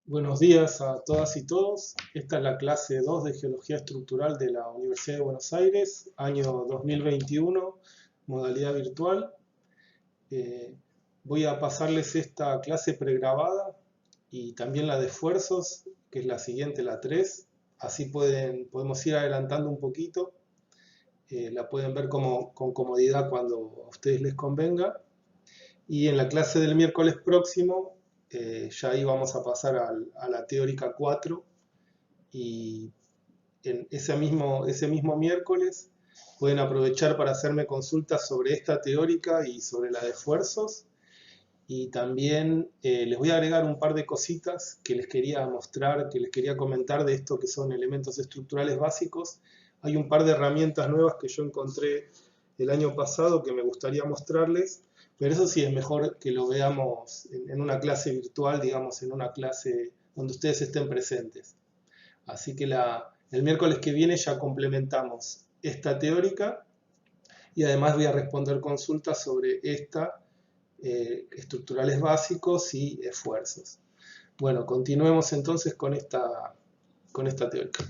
Buenos días a todas y todos. Esta es la clase 2 de Geología Estructural de la Universidad de Buenos Aires, año 2021, modalidad virtual. Eh, Voy a pasarles esta clase pregrabada y también la de esfuerzos, que es la siguiente, la 3. Así podemos ir adelantando un poquito. La pueden ver con comodidad cuando a ustedes les convenga. Y en la clase del miércoles próximo, ya ahí vamos a pasar a la teórica 4 y en ese mismo miércoles pueden aprovechar para hacerme consultas sobre esta teórica y sobre la de esfuerzos. Y también les voy a agregar un par de cositas que les quería mostrar, que les quería comentar de esto que son elementos estructurales básicos. Hay un par de herramientas nuevas que yo encontré el año pasado que me gustaría mostrarles, pero eso sí es mejor que lo veamos en una clase virtual, digamos, en una clase donde ustedes estén presentes. Así que el miércoles que viene ya complementamos esta teórica y además voy a responder consultas sobre esta, estructurales básicos y esfuerzos. Bueno, continuemos entonces con esta teórica.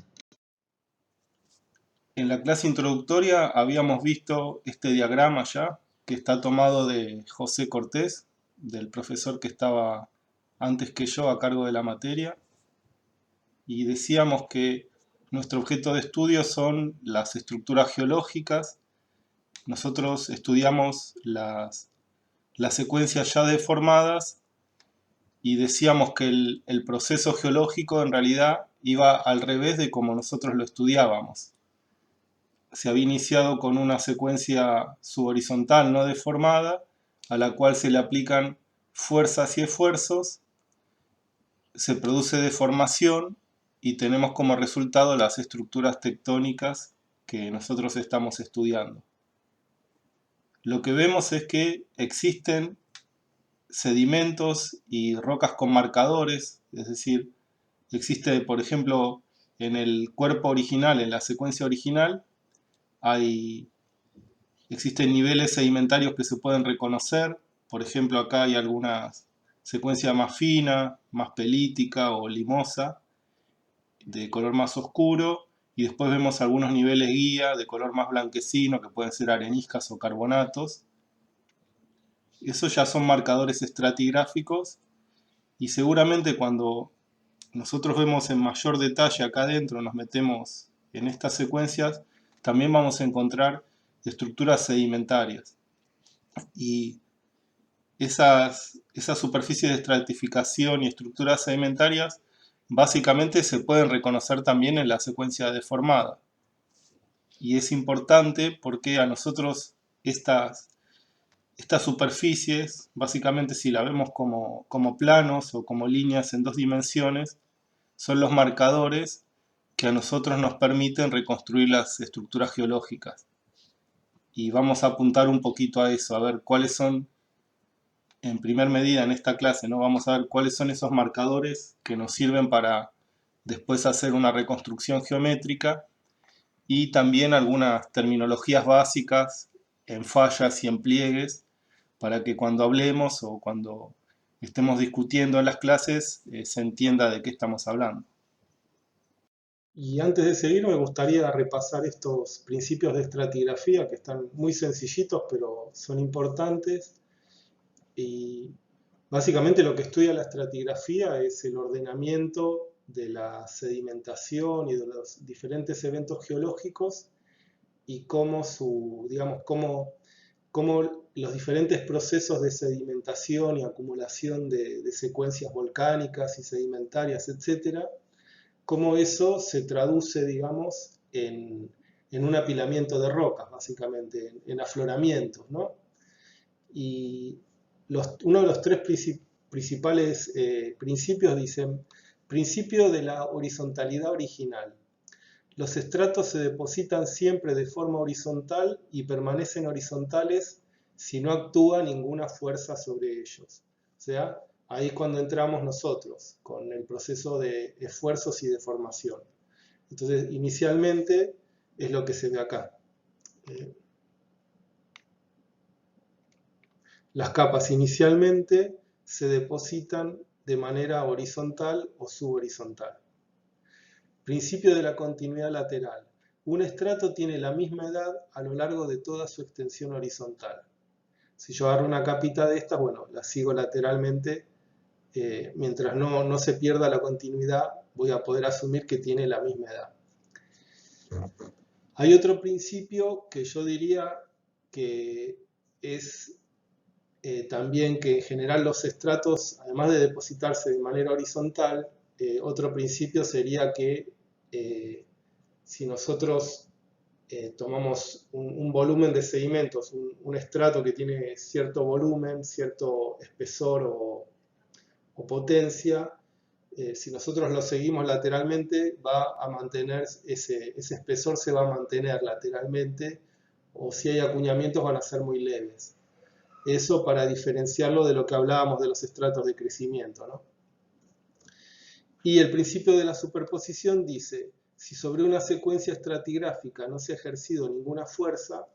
En la clase introductoria habíamos visto este diagrama ya, que está tomado de José Cortés, del profesor que estaba antes que yo a cargo de la materia, y decíamos que nuestro objeto de estudio son las estructuras geológicas. Nosotros estudiamos las secuencias ya deformadas y decíamos que el proceso geológico en realidad iba al revés de como nosotros lo estudiábamos. Se había iniciado con una secuencia subhorizontal no deformada, a la cual se le aplican fuerzas y esfuerzos, se produce deformación y tenemos como resultado las estructuras tectónicas que nosotros estamos estudiando. Lo que vemos es que existen sedimentos y rocas con marcadores, es decir, existe, por ejemplo, en el cuerpo original, en la secuencia original, existen niveles sedimentarios que se pueden reconocer. Por ejemplo, acá hay alguna secuencia más fina, más pelítica o limosa, de color más oscuro, y después vemos algunos niveles guía de color más blanquecino, que pueden ser areniscas o carbonatos. Esos ya son marcadores estratigráficos, y seguramente cuando nosotros vemos en mayor detalle acá adentro, nos metemos en estas secuencias, también vamos a encontrar estructuras sedimentarias. Y esas superficies de estratificación y estructuras sedimentarias básicamente se pueden reconocer también en la secuencia deformada. Y es importante porque a nosotros estas superficies, básicamente si la vemos como planos o como líneas en dos dimensiones, son los marcadores que a nosotros nos permiten reconstruir las estructuras geológicas. Y vamos a apuntar un poquito a eso, a ver cuáles son, en primer medida en esta clase, ¿no? Vamos a ver cuáles son esos marcadores que nos sirven para después hacer una reconstrucción geométrica y también algunas terminologías básicas en fallas y en pliegues para que cuando hablemos o cuando estemos discutiendo en las clases se entienda de qué estamos hablando. Y antes de seguir me gustaría repasar estos principios de estratigrafía que están muy sencillitos pero son importantes. Y básicamente lo que estudia la estratigrafía es el ordenamiento de la sedimentación y de los diferentes eventos geológicos y cómo los diferentes procesos de sedimentación y acumulación de secuencias volcánicas y sedimentarias, etcétera, cómo eso se traduce, digamos, en un apilamiento de rocas, básicamente, en afloramientos, ¿no? Y uno de los tres principales principios dicen, principio de la horizontalidad original. Los estratos se depositan siempre de forma horizontal y permanecen horizontales si no actúa ninguna fuerza sobre ellos. O sea, ahí es cuando entramos nosotros, con el proceso de esfuerzos y deformación. Entonces, inicialmente es lo que se ve acá. Las capas inicialmente se depositan de manera horizontal o subhorizontal. Principio de la continuidad lateral. Un estrato tiene la misma edad a lo largo de toda su extensión horizontal. Si yo agarro una capita de esta, bueno, la sigo lateralmente, mientras no se pierda la continuidad, voy a poder asumir que tiene la misma edad. Hay otro principio que yo diría que es también que en general los estratos, además de depositarse de manera horizontal, otro principio sería que si nosotros tomamos un volumen de sedimentos, un estrato que tiene cierto volumen, cierto espesor o potencia, si nosotros lo seguimos lateralmente, va a mantener ese espesor se va a mantener lateralmente, o si hay acuñamientos van a ser muy leves. Eso para diferenciarlo de lo que hablábamos de los estratos de crecimiento, ¿no? Y el principio de la superposición dice, si sobre una secuencia estratigráfica no se ha ejercido ninguna esfuerzos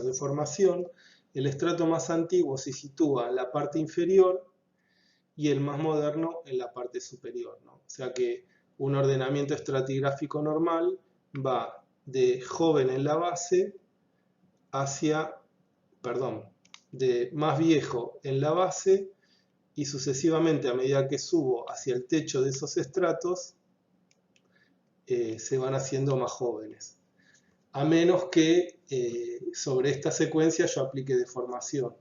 de formación, el estrato más antiguo se sitúa en la parte inferior y el más moderno en la parte superior, ¿no? O sea que un ordenamiento estratigráfico normal va de joven en la base de más viejo en la base y sucesivamente a medida que subo hacia el techo de esos estratos se van haciendo más jóvenes. A menos que sobre esta secuencia yo aplique deformación.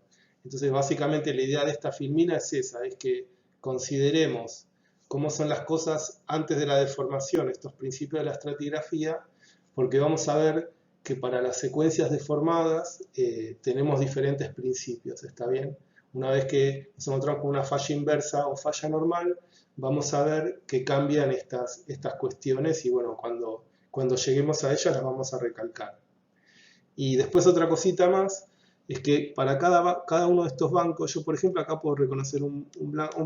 Entonces básicamente la idea de esta filmina es esa, es que consideremos cómo son las cosas antes de la deformación, estos principios de la estratigrafía, porque vamos a ver que para las secuencias deformadas tenemos diferentes principios, ¿está bien? Una vez que nos encontramos con una falla inversa o falla normal, vamos a ver que cambian estas cuestiones y bueno, cuando lleguemos a ellas las vamos a recalcar. Y después otra cosita más, es que para cada uno de estos bancos, yo por ejemplo acá puedo reconocer un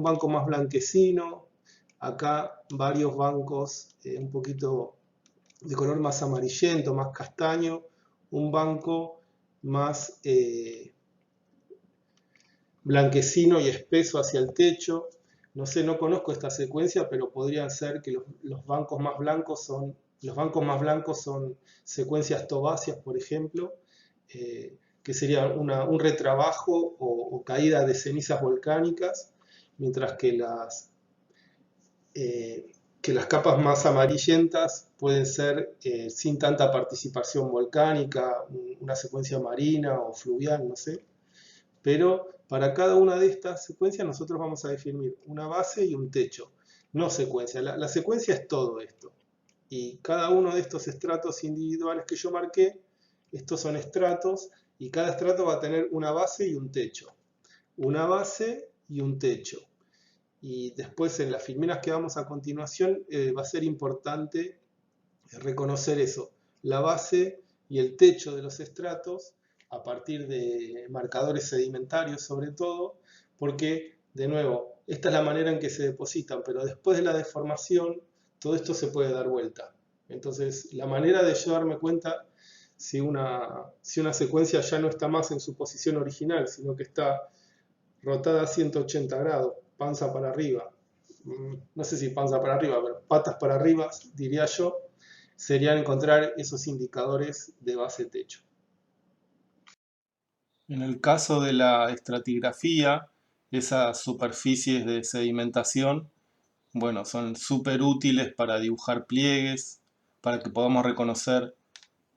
banco más blanquecino, acá varios bancos un poquito de color más amarillento, más castaño, un banco más blanquecino y espeso hacia el techo. No sé, no conozco esta secuencia, pero podrían ser que los bancos más blancos son secuencias tobáceas, por ejemplo, que sería un retrabajo o caída de cenizas volcánicas, mientras que las capas más amarillentas pueden ser sin tanta participación volcánica, una secuencia marina o fluvial, no sé. Pero para cada una de estas secuencias nosotros vamos a definir una base y un techo, no secuencia. La secuencia es todo esto. Y cada uno de estos estratos individuales que yo marqué, estos son estratos, y cada estrato va a tener una base y un techo. Una base y un techo. Y después en las filminas que vamos a continuación va a ser importante reconocer eso, la base y el techo de los estratos a partir de marcadores sedimentarios sobre todo, porque de nuevo, esta es la manera en que se depositan, pero después de la deformación todo esto se puede dar vuelta. Entonces la manera de yo darme cuenta si una secuencia ya no está más en su posición original, sino que está rotada a 180 grados, panza para arriba, no sé si panza para arriba, pero patas para arriba, diría yo, sería encontrar esos indicadores de base-techo. En el caso de la estratigrafía, esas superficies de sedimentación, bueno, son súper útiles para dibujar pliegues, para que podamos reconocer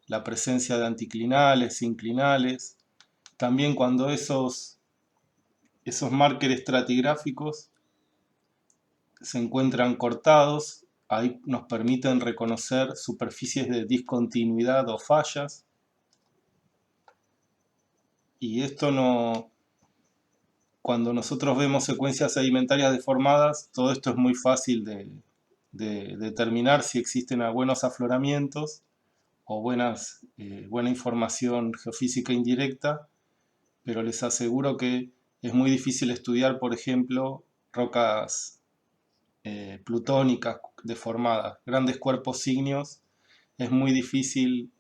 la presencia de anticlinales, sinclinales. También cuando esos márqueres estratigráficos se encuentran cortados, ahí nos permiten reconocer superficies de discontinuidad o fallas. Y esto no, cuando nosotros vemos secuencias sedimentarias deformadas, todo esto es muy fácil de determinar si existen buenos afloramientos o buena información geofísica indirecta, pero les aseguro que es muy difícil estudiar, por ejemplo, rocas plutónicas deformadas, grandes cuerpos ígneos. Es muy difícil,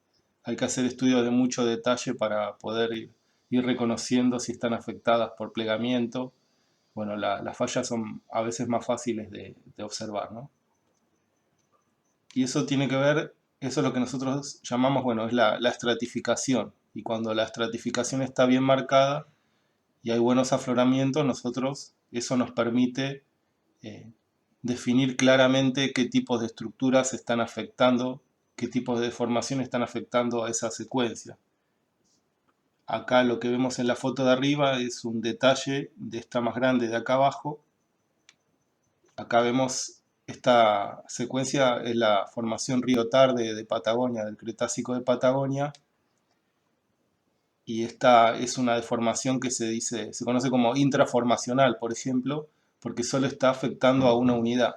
hay que hacer estudios de mucho detalle para poder ir reconociendo si están afectadas por plegamiento, bueno, las fallas son a veces más fáciles de observar, ¿no? Y eso tiene que ver, eso es lo que nosotros llamamos, bueno, es la estratificación. Y cuando la estratificación está bien marcada y hay buenos afloramientos, eso nos permite definir claramente qué tipos de estructuras están afectando, qué tipos de deformación están afectando a esa secuencia. Acá lo que vemos en la foto de arriba es un detalle de esta más grande de acá abajo. Acá vemos esta secuencia, es la formación Río Tarde de Patagonia, del Cretácico de Patagonia. Y esta es una deformación que se conoce como intraformacional, por ejemplo, porque solo está afectando a una unidad.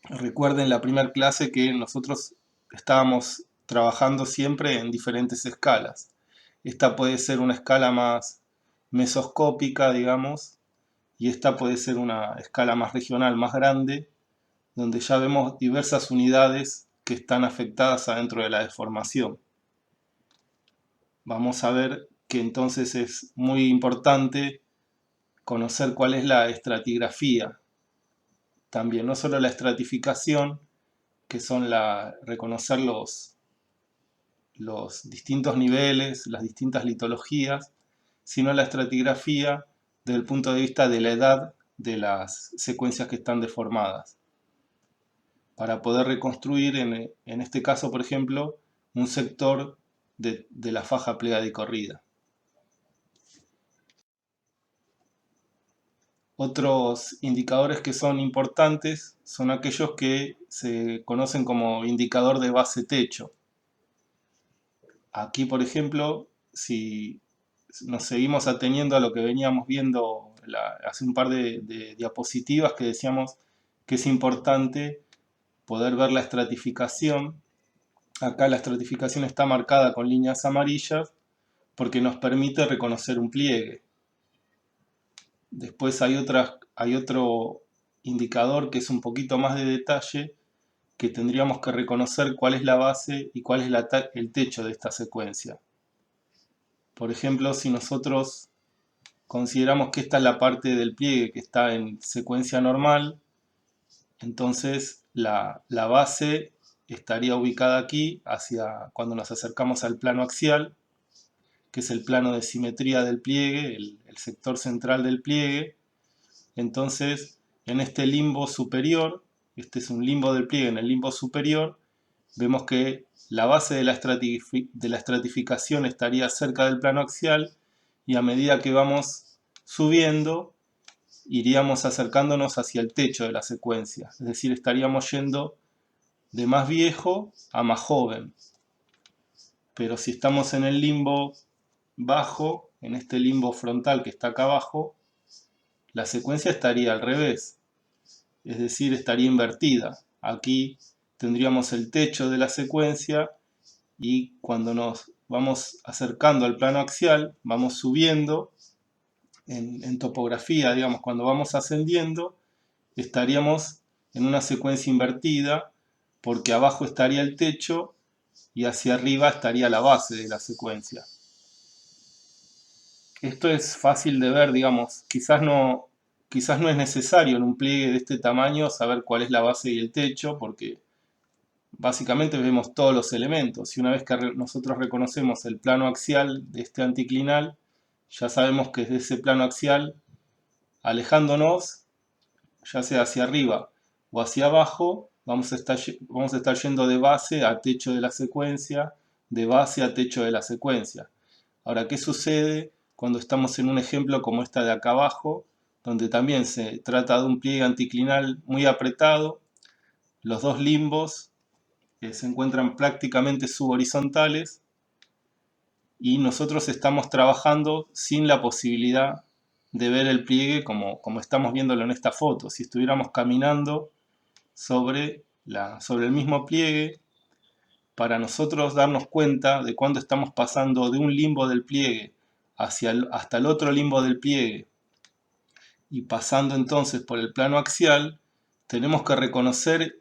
Recuerden la primera clase que nosotros estábamos trabajando siempre en diferentes escalas. Esta puede ser una escala más mesoscópica, digamos, y esta puede ser una escala más regional, más grande, donde ya vemos diversas unidades que están afectadas adentro de la deformación. Vamos a ver que entonces es muy importante conocer cuál es la estratigrafía. También, no solo la estratificación, que son reconocer los distintos niveles, las distintas litologías, sino la estratigrafía desde el punto de vista de la edad de las secuencias que están deformadas. Para poder reconstruir, en este caso, por ejemplo, un sector de la faja plegada y corrida. Otros indicadores que son importantes son aquellos que se conocen como indicador de base techo. Aquí, por ejemplo, si nos seguimos ateniendo a lo que veníamos viendo hace un par de diapositivas, que decíamos que es importante poder ver la estratificación. Acá la estratificación está marcada con líneas amarillas porque nos permite reconocer un pliegue. Después hay otro indicador que es un poquito más de detalle, que tendríamos que reconocer cuál es la base y cuál es el techo de esta secuencia. Por ejemplo, si nosotros consideramos que esta es la parte del pliegue que está en secuencia normal, entonces la base estaría ubicada aquí, cuando nos acercamos al plano axial, que es el plano de simetría del pliegue, el sector central del pliegue. Entonces, en este limbo superior, este es un limbo del pliegue, en el limbo superior, vemos que la base de la estratificación estaría cerca del plano axial, y a medida que vamos subiendo, iríamos acercándonos hacia el techo de la secuencia. Es decir, estaríamos yendo de más viejo a más joven. Pero si estamos en el limbo bajo, en este limbo frontal que está acá abajo, la secuencia estaría al revés, es decir, estaría invertida. Aquí tendríamos el techo de la secuencia y cuando nos vamos acercando al plano axial, vamos subiendo en topografía, digamos, cuando vamos ascendiendo, estaríamos en una secuencia invertida porque abajo estaría el techo y hacia arriba estaría la base de la secuencia. Esto es fácil de ver, digamos, quizás no es necesario en un pliegue de este tamaño saber cuál es la base y el techo, porque básicamente vemos todos los elementos, y una vez que nosotros reconocemos el plano axial de este anticlinal, ya sabemos que desde ese plano axial, alejándonos, ya sea hacia arriba o hacia abajo, vamos a estar yendo de base a techo de la secuencia, de base a techo de la secuencia. Ahora, ¿qué sucede cuando estamos en un ejemplo como esta de acá abajo, donde también se trata de un pliegue anticlinal muy apretado? Los dos limbos se encuentran prácticamente subhorizontales y nosotros estamos trabajando sin la posibilidad de ver el pliegue como estamos viéndolo en esta foto. Si estuviéramos caminando sobre el mismo pliegue, para nosotros darnos cuenta de cuándo estamos pasando de un limbo del pliegue hasta el otro limbo del pliegue y pasando entonces por el plano axial, tenemos que reconocer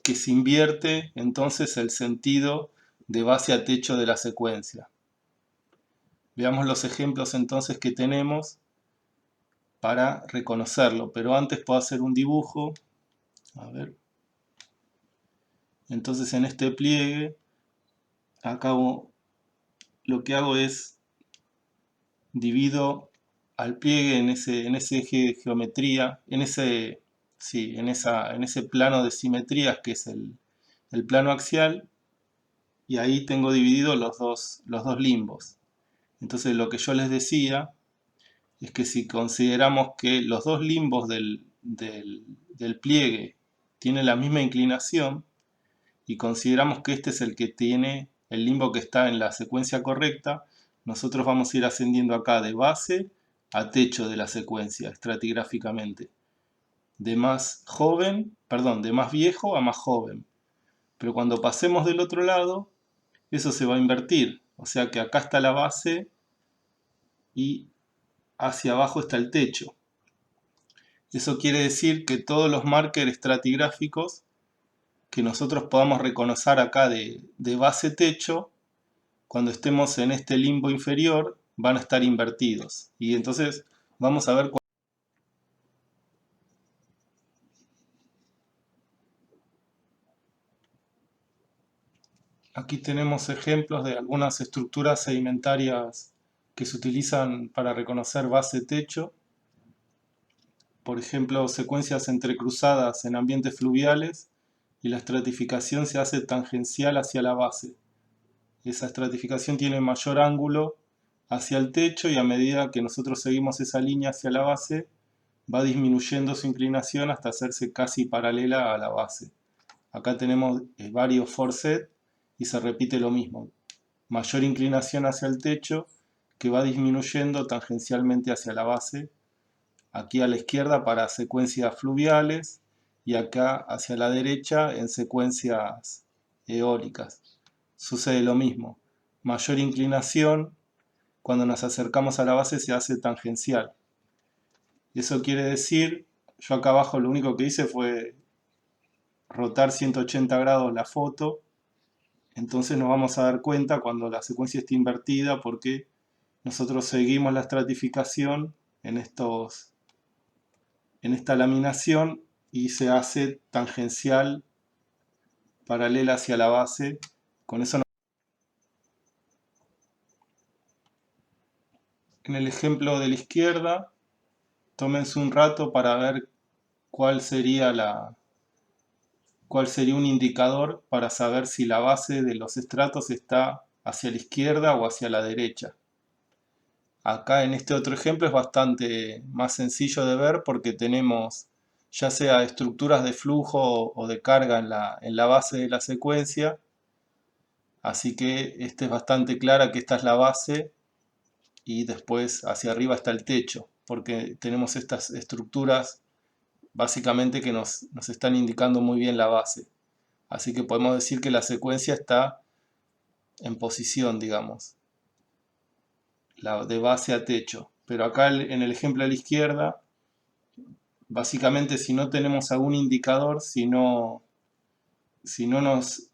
que se invierte entonces el sentido de base a techo de la secuencia. Veamos los ejemplos entonces que tenemos. para reconocerlo, pero antes puedo hacer un dibujo. A ver. Entonces en este pliegue, acá lo que hago es divido al pliegue en ese eje de geometría, en ese plano de simetrías que es el plano axial, y ahí tengo dividido los dos limbos. Entonces lo que yo les decía es que si consideramos que los dos limbos del pliegue tienen la misma inclinación, y consideramos que este es el que tiene el limbo que está en la secuencia correcta, nosotros vamos a ir ascendiendo acá de base a techo de la secuencia estratigráficamente. De más viejo a más joven. Pero cuando pasemos del otro lado, eso se va a invertir. O sea que acá está la base y hacia abajo está el techo. Eso quiere decir que todos los markers estratigráficos que nosotros podamos reconocer acá de base techo, cuando estemos en este limbo inferior, van a estar invertidos. Y entonces vamos a ver. Aquí tenemos ejemplos de algunas estructuras sedimentarias que se utilizan para reconocer base techo. Por ejemplo, secuencias entrecruzadas en ambientes fluviales, y la estratificación se hace tangencial hacia la base. Esa estratificación tiene mayor ángulo hacia el techo, y a medida que nosotros seguimos esa línea hacia la base, va disminuyendo su inclinación hasta hacerse casi paralela a la base. Acá tenemos varios foreset y se repite lo mismo. Mayor inclinación hacia el techo, que va disminuyendo tangencialmente hacia la base. Aquí a la izquierda para secuencias fluviales, y acá hacia la derecha en secuencias eólicas. Sucede lo mismo. Mayor inclinación, cuando nos acercamos a la base se hace tangencial. Eso quiere decir, yo acá abajo lo único que hice fue rotar 180 grados la foto. Entonces nos vamos a dar cuenta cuando la secuencia está invertida, porque nosotros seguimos la estratificación en esta laminación y se hace tangencial, paralela hacia la base. Con eso en el ejemplo de la izquierda, tómense un rato para ver cuál sería un indicador para saber si la base de los estratos está hacia la izquierda o hacia la derecha. Acá en este otro ejemplo es bastante más sencillo de ver, porque tenemos ya sea estructuras de flujo o de carga en la base de la secuencia, así que es bastante clara que esta es la base y después hacia arriba está el techo, porque tenemos estas estructuras básicamente que nos están indicando muy bien la base. Así que podemos decir que la secuencia está en posición, digamos, de base a techo. Pero acá en el ejemplo a la izquierda, básicamente si no tenemos algún indicador, si no nos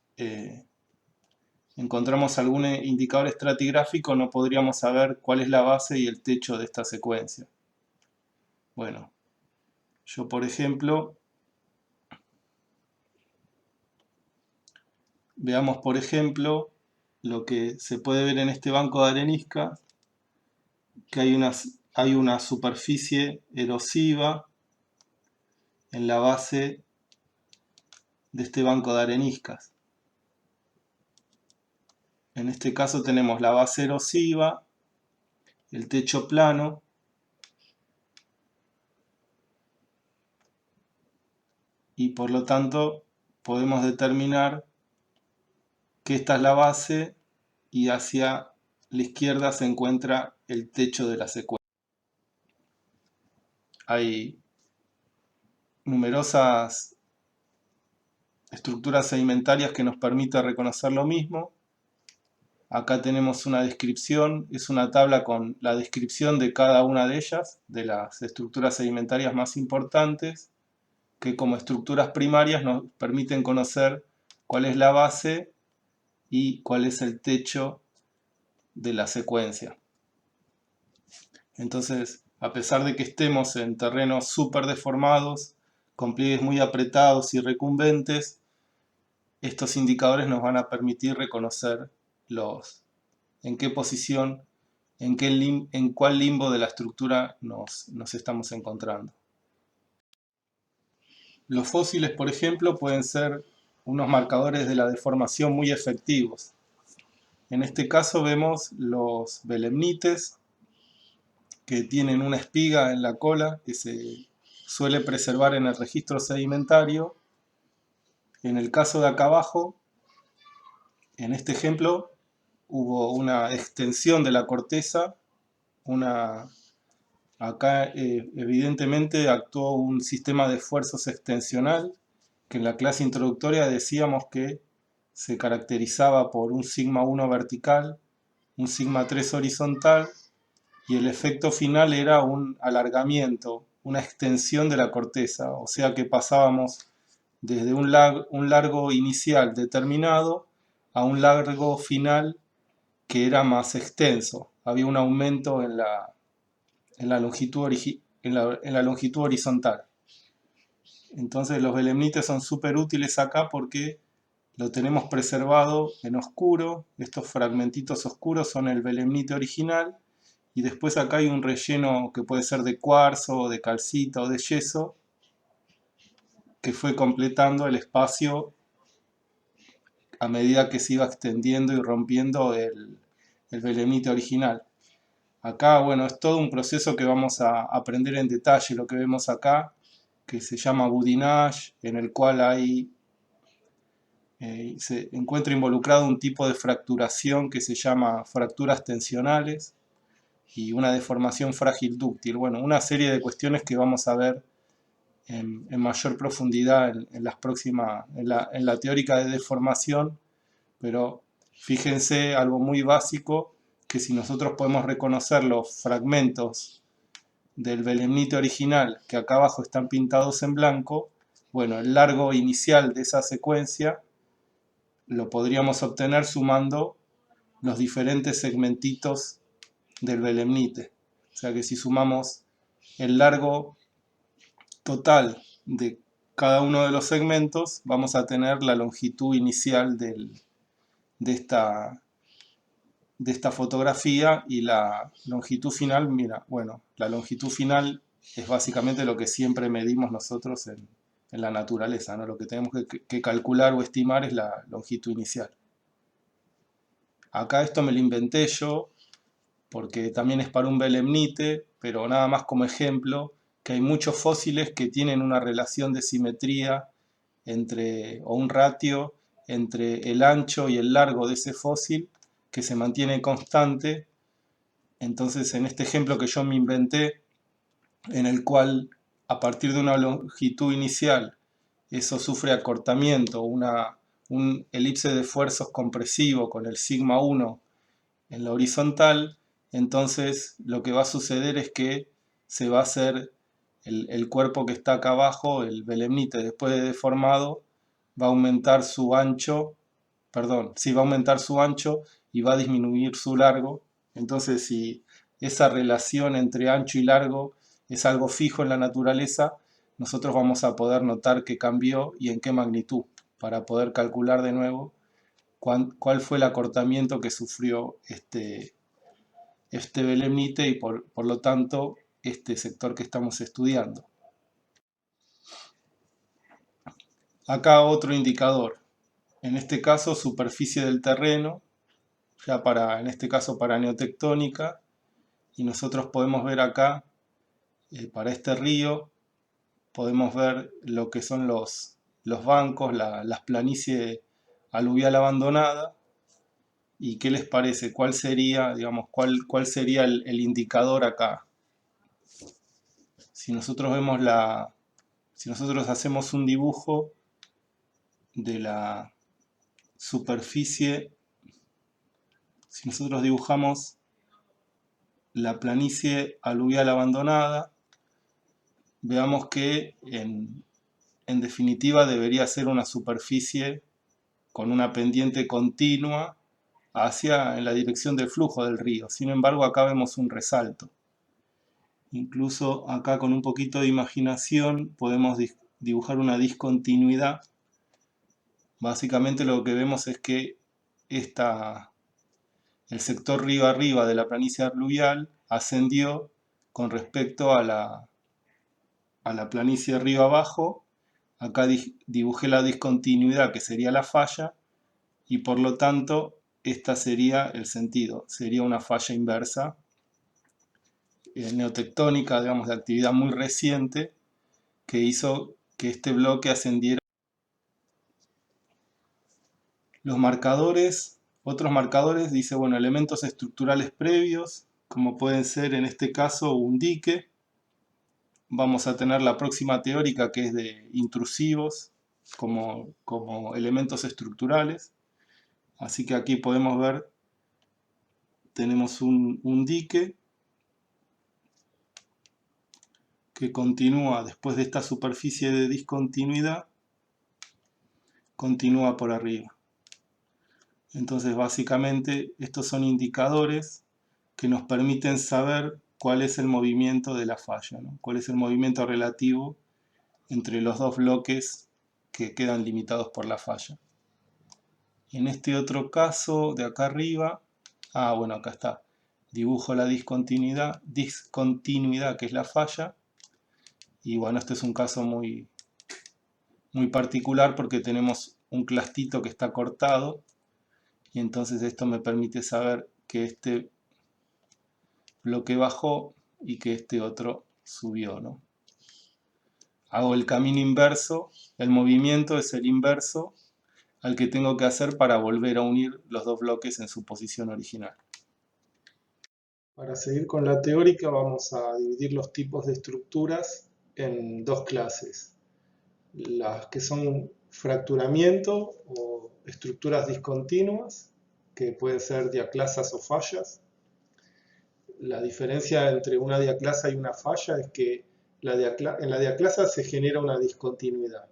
encontramos algún indicador estratigráfico, no podríamos saber cuál es la base y el techo de esta secuencia. Bueno, yo por ejemplo, veamos por ejemplo lo que se puede ver en este banco de arenisca, que hay una superficie erosiva en la base de este banco de areniscas. En este caso tenemos la base erosiva, el techo plano, y por lo tanto podemos determinar que esta es la base y hacia la izquierda se encuentra el techo de la secuencia. Hay numerosas estructuras sedimentarias que nos permiten reconocer lo mismo. Acá tenemos una descripción, es una tabla con la descripción de cada una de ellas, de las estructuras sedimentarias más importantes, que como estructuras primarias nos permiten conocer cuál es la base y cuál es el techo de la secuencia. Entonces, a pesar de que estemos en terrenos súper deformados, con pliegues muy apretados y recumbentes, estos indicadores nos van a permitir reconocer en qué posición, en cuál limbo de la estructura nos estamos encontrando. Los fósiles, por ejemplo, pueden ser unos marcadores de la deformación muy efectivos. En este caso vemos los belemnites, que tienen una espiga en la cola que se suele preservar en el registro sedimentario. En el caso de acá abajo, en este ejemplo, hubo una extensión de la corteza, acá evidentemente actuó un sistema de esfuerzos extensional, que en la clase introductoria decíamos que se caracterizaba por un sigma 1 vertical, un sigma 3 horizontal, y el efecto final era un alargamiento, una extensión de la corteza, o sea que pasábamos desde un largo inicial determinado a un largo final que era más extenso. Había un aumento en la longitud horizontal. Entonces los belemnites son súper útiles acá porque lo tenemos preservado en oscuro. Estos fragmentitos oscuros son el belemnite original. Y después acá hay un relleno que puede ser de cuarzo, de calcita o de yeso, que fue completando el espacio a medida que se iba extendiendo y rompiendo el belemnite original. Acá, bueno, es todo un proceso que vamos a aprender en detalle, lo que vemos acá, que se llama boudinage, en el cual se encuentra involucrado un tipo de fracturación que se llama fracturas tensionales y una deformación frágil dúctil. Bueno, una serie de cuestiones que vamos a ver en mayor profundidad en la teórica de deformación, pero fíjense algo muy básico, que si nosotros podemos reconocer los fragmentos del belemnite original que acá abajo están pintados en blanco, bueno, el largo inicial de esa secuencia lo podríamos obtener sumando los diferentes segmentitos del belemnite. O sea que si sumamos el largo total de cada uno de los segmentos, vamos a tener la longitud inicial de esta fotografía, y la longitud final, mira, bueno, la longitud final es básicamente lo que siempre medimos nosotros en la naturaleza, ¿no? Lo que tenemos que calcular o estimar es la longitud inicial. Acá esto me lo inventé yo, porque también es para un belemnite, pero nada más como ejemplo, que hay muchos fósiles que tienen una relación de simetría o un ratio entre el ancho y el largo de ese fósil que se mantiene constante. Entonces, en este ejemplo que yo me inventé, en el cual a partir de una longitud inicial eso sufre acortamiento, un elipse de esfuerzos compresivo con el sigma 1 en la horizontal, entonces lo que va a suceder es que se va a hacer el cuerpo que está acá abajo, el belemnite después de deformado, va a aumentar su ancho, va a aumentar su ancho y va a disminuir su largo. Entonces, si esa relación entre ancho y largo es algo fijo en la naturaleza, nosotros vamos a poder notar qué cambió y en qué magnitud, para poder calcular de nuevo cuál fue el acortamiento que sufrió este belemnite y por lo tanto este sector que estamos estudiando. Acá otro indicador, en este caso superficie del terreno, ya en este caso para neotectónica, y nosotros podemos ver acá, para este río, podemos ver lo que son los bancos, las planicies aluvial abandonada. ¿Y qué les parece? ¿Cuál sería, digamos, cuál sería el indicador acá? Si nosotros hacemos un dibujo de la superficie, si nosotros dibujamos la planicie aluvial abandonada, veamos que en definitiva debería ser una superficie con una pendiente continua en la dirección del flujo del río. Sin embargo, acá vemos un resalto. Incluso acá con un poquito de imaginación podemos dibujar una discontinuidad. Básicamente lo que vemos es que el sector río arriba de la planicie aluvial ascendió con respecto a la planicie río abajo. Acá dibujé la discontinuidad, que sería la falla, y por lo tanto esta sería el sentido, sería una falla inversa neotectónica, digamos, de actividad muy reciente, que hizo que este bloque ascendiera. Los marcadores, otros marcadores, dice, bueno, elementos estructurales previos, como pueden ser en este caso un dique. Vamos a tener la próxima teórica, que es de intrusivos como elementos estructurales. Así que aquí podemos ver, tenemos un dique que continúa después de esta superficie de discontinuidad, continúa por arriba. Entonces básicamente estos son indicadores que nos permiten saber cuál es el movimiento de la falla, ¿no? Cuál es el movimiento relativo entre los dos bloques que quedan limitados por la falla. Y en este otro caso de acá arriba, bueno, acá está, dibujo la discontinuidad que es la falla. Y bueno, este es un caso muy particular porque tenemos un clastito que está cortado y entonces esto me permite saber que este bloque bajó y que este otro subió, ¿no? Hago el camino inverso, el movimiento es el inverso al que tengo que hacer para volver a unir los dos bloques en su posición original. Para seguir con la teórica vamos a dividir los tipos de estructuras en dos clases. Las que son fracturamiento o estructuras discontinuas, que pueden ser diaclasas o fallas. La diferencia entre una diaclasa y una falla es que en la diaclasa se genera una discontinuidad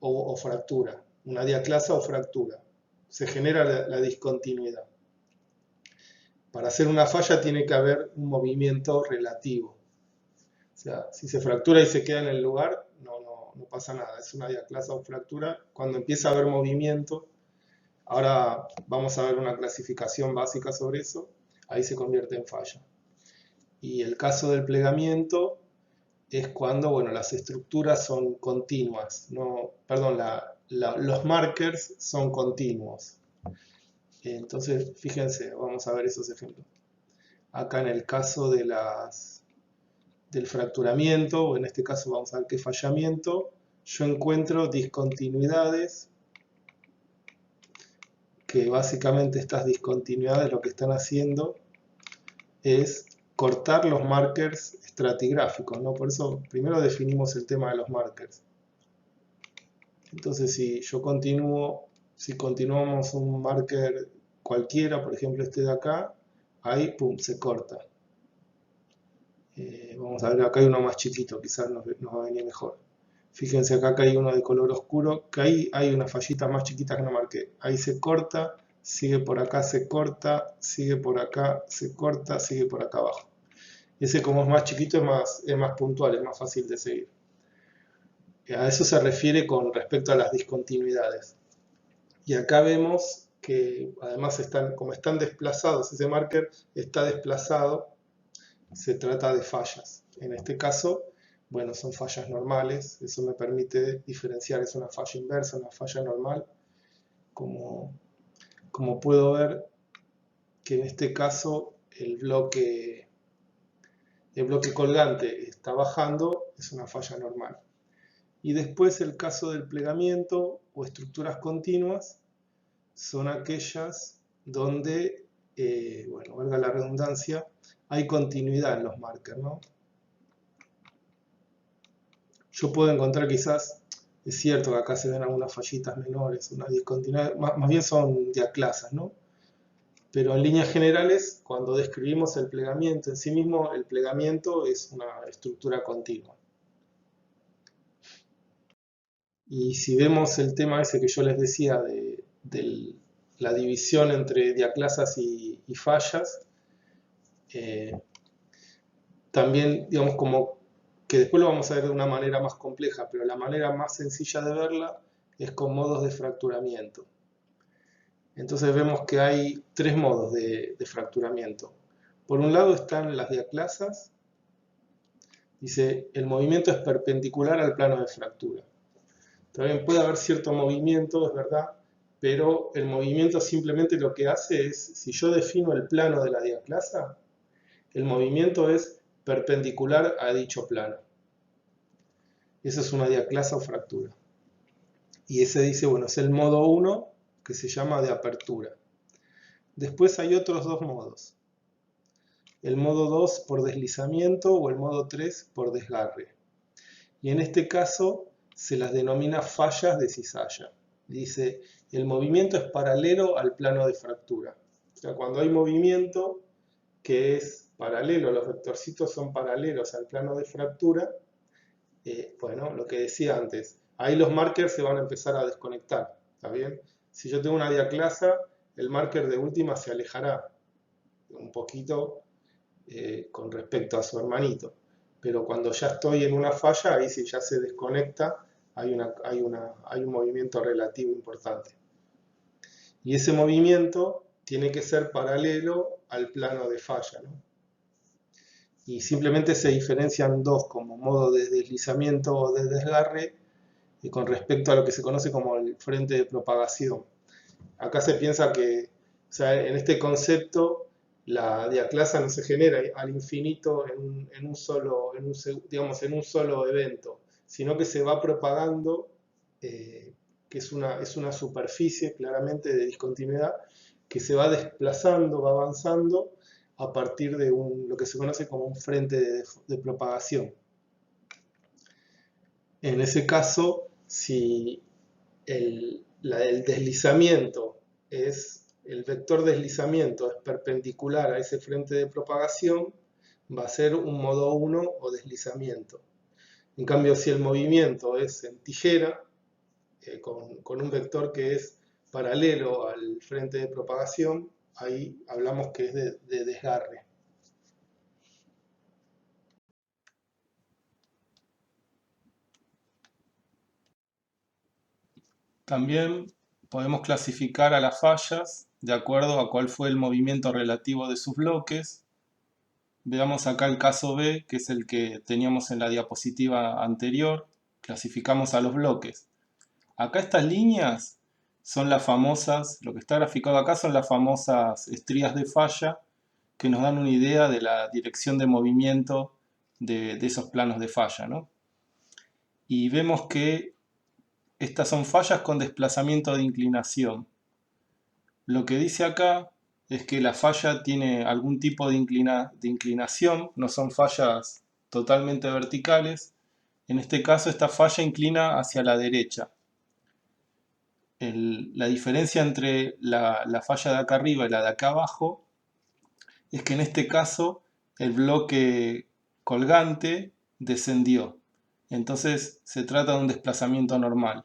o fractura, una diaclasa o fractura. Se genera la discontinuidad. Para hacer una falla tiene que haber un movimiento relativo. O sea, si se fractura y se queda en el lugar, no pasa nada. Es una diaclasa o fractura. Cuando empieza a haber movimiento, ahora vamos a ver una clasificación básica sobre eso, ahí se convierte en falla. Y el caso del plegamiento es cuando, bueno, las estructuras son continuas, los markers son continuos. Entonces, fíjense, vamos a ver esos ejemplos. Acá en el caso de del fracturamiento, o en este caso vamos a ver qué fallamiento, yo encuentro discontinuidades, que básicamente estas discontinuidades lo que están haciendo es cortar los markers estratigráficos, ¿no? Por eso primero definimos el tema de los markers. Entonces si continuamos un marker cualquiera, por ejemplo este de acá, ahí pum, se corta. Vamos a ver, acá hay uno más chiquito, quizás nos va a venir mejor. Fíjense acá que hay uno de color oscuro, que ahí hay una fallita más chiquita que no marqué. Ahí se corta, sigue por acá, se corta, sigue por acá, se corta, sigue por acá abajo. Ese como es más chiquito es más puntual, es más fácil de seguir. A eso se refiere con respecto a las discontinuidades. Y acá vemos que además como están desplazados, ese marker está desplazado, se trata de fallas. En este caso, bueno, son fallas normales, eso me permite diferenciar, es una falla inversa, una falla normal. Como puedo ver que en este caso el bloque colgante está bajando, es una falla normal. Y después el caso del plegamiento o estructuras continuas son aquellas donde, bueno, valga la redundancia, hay continuidad en los markers, ¿no? Yo puedo encontrar quizás, es cierto que acá se ven algunas fallitas menores, una discontinuidad, más bien son diaclasas, ¿no? Pero en líneas generales, cuando describimos el plegamiento en sí mismo, el plegamiento es una estructura continua. Y si vemos el tema ese que yo les decía de la división entre diaclasas y fallas, también, digamos, como que después lo vamos a ver de una manera más compleja, pero la manera más sencilla de verla es con modos de fracturamiento. Entonces vemos que hay tres modos de fracturamiento. Por un lado están las diaclasas. Dice, el movimiento es perpendicular al plano de fractura. También puede haber cierto movimiento, es verdad, pero el movimiento simplemente lo que hace es, si yo defino el plano de la diaclasa, el movimiento es perpendicular a dicho plano. Esa es una diaclasa o fractura. Y ese dice, bueno, es el modo 1, que se llama de apertura. Después hay otros dos modos. El modo 2 por deslizamiento o el modo 3 por desgarre. Y en este caso se las denomina fallas de cizalla. Dice, el movimiento es paralelo al plano de fractura. O sea, cuando hay movimiento que es paralelo, los vectorcitos son paralelos al plano de fractura, bueno, lo que decía antes, ahí los markers se van a empezar a desconectar, ¿está bien? Si yo tengo una diaclasa, el marker de última se alejará un poquito con respecto a su hermanito. Pero cuando ya estoy en una falla, ahí sí ya se desconecta, hay un movimiento relativo importante. Y ese movimiento tiene que ser paralelo al plano de falla, ¿no? Y simplemente se diferencian dos como modo de deslizamiento o de desgarre con respecto a lo que se conoce como el frente de propagación. Acá se piensa que, o sea, en este concepto, la diaclasa no se genera al infinito en un solo evento, sino que se va propagando, que es una superficie claramente de discontinuidad, que se va desplazando, va avanzando a partir de lo que se conoce como un frente de propagación. En ese caso, si el deslizamiento el vector deslizamiento es perpendicular a ese frente de propagación, va a ser un modo 1 o deslizamiento. En cambio, si el movimiento es en tijera, con un vector que es paralelo al frente de propagación, ahí hablamos que es de desgarre. También podemos clasificar a las fallas de acuerdo a cuál fue el movimiento relativo de sus bloques. Veamos acá el caso B, que es el que teníamos en la diapositiva anterior. Clasificamos a los bloques. Acá estas líneas son las famosas, lo que está graficado acá son las famosas estrías de falla que nos dan una idea de la dirección de movimiento de esos planos de falla, ¿no? Y vemos que estas son fallas con desplazamiento de inclinación. Lo que dice acá es que la falla tiene algún tipo de inclinación, no son fallas totalmente verticales. En este caso, esta falla inclina hacia la derecha. La diferencia entre la falla de acá arriba y la de acá abajo es que en este caso el bloque colgante descendió. Entonces se trata de un desplazamiento normal.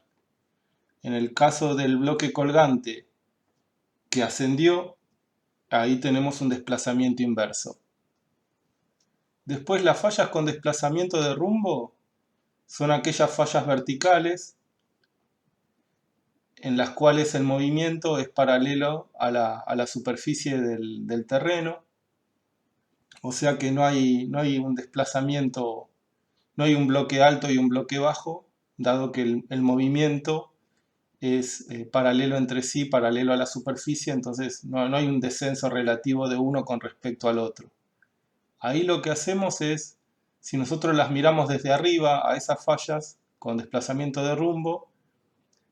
En el caso del bloque colgante que ascendió, ahí tenemos un desplazamiento inverso. Después, las fallas con desplazamiento de rumbo son aquellas fallas verticales en las cuales el movimiento es paralelo a la superficie del terreno, o sea que no hay un desplazamiento, no hay un bloque alto y un bloque bajo, dado que el movimiento es paralelo entre sí, paralelo a la superficie, entonces no hay un descenso relativo de uno con respecto al otro. Ahí lo que hacemos es, si nosotros las miramos desde arriba a esas fallas con desplazamiento de rumbo,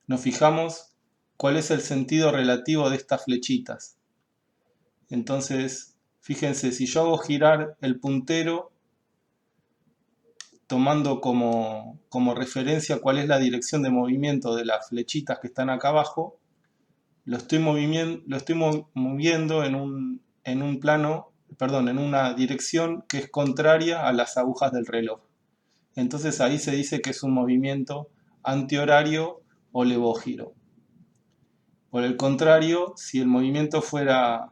nos fijamos cuál es el sentido relativo de estas flechitas. Entonces, fíjense, si yo hago girar el puntero tomando como referencia cuál es la dirección de movimiento de las flechitas que están acá abajo, lo estoy moviendo en un plano, perdón, en una dirección que es contraria a las agujas del reloj. Entonces ahí se dice que es un movimiento antihorario o levógiro. Por el contrario, si el movimiento fuera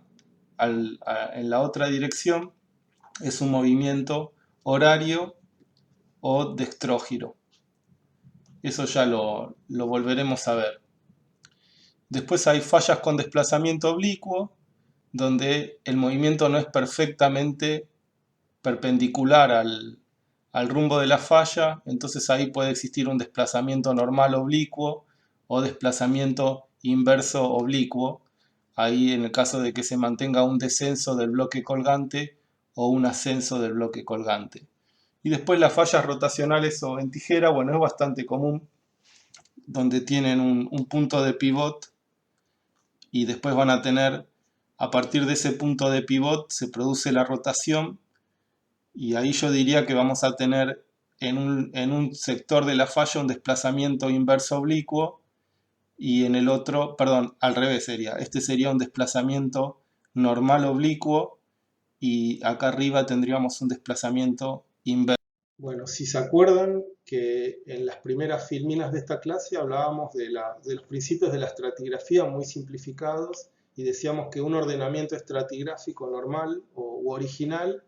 en la otra dirección, es un movimiento horario o dextrógiro. Eso ya lo volveremos a ver. Después hay fallas con desplazamiento oblicuo, donde el movimiento no es perfectamente perpendicular al rumbo de la falla, entonces ahí puede existir un desplazamiento normal oblicuo o desplazamiento inverso oblicuo, ahí en el caso de que se mantenga un descenso del bloque colgante o un ascenso del bloque colgante. Y después las fallas rotacionales o en tijera, bueno, es bastante común, donde tienen un punto de pivot y después van a tener, a partir de ese punto de pivot se produce la rotación, y ahí yo diría que vamos a tener en un sector de la falla un desplazamiento inverso oblicuo, y en el otro, perdón, al revés sería, este sería un desplazamiento normal oblicuo, y acá arriba tendríamos un desplazamiento inverso. Bueno, si se acuerdan que en las primeras filminas de esta clase hablábamos de los principios de la estratigrafía muy simplificados y decíamos que un ordenamiento estratigráfico normal u original,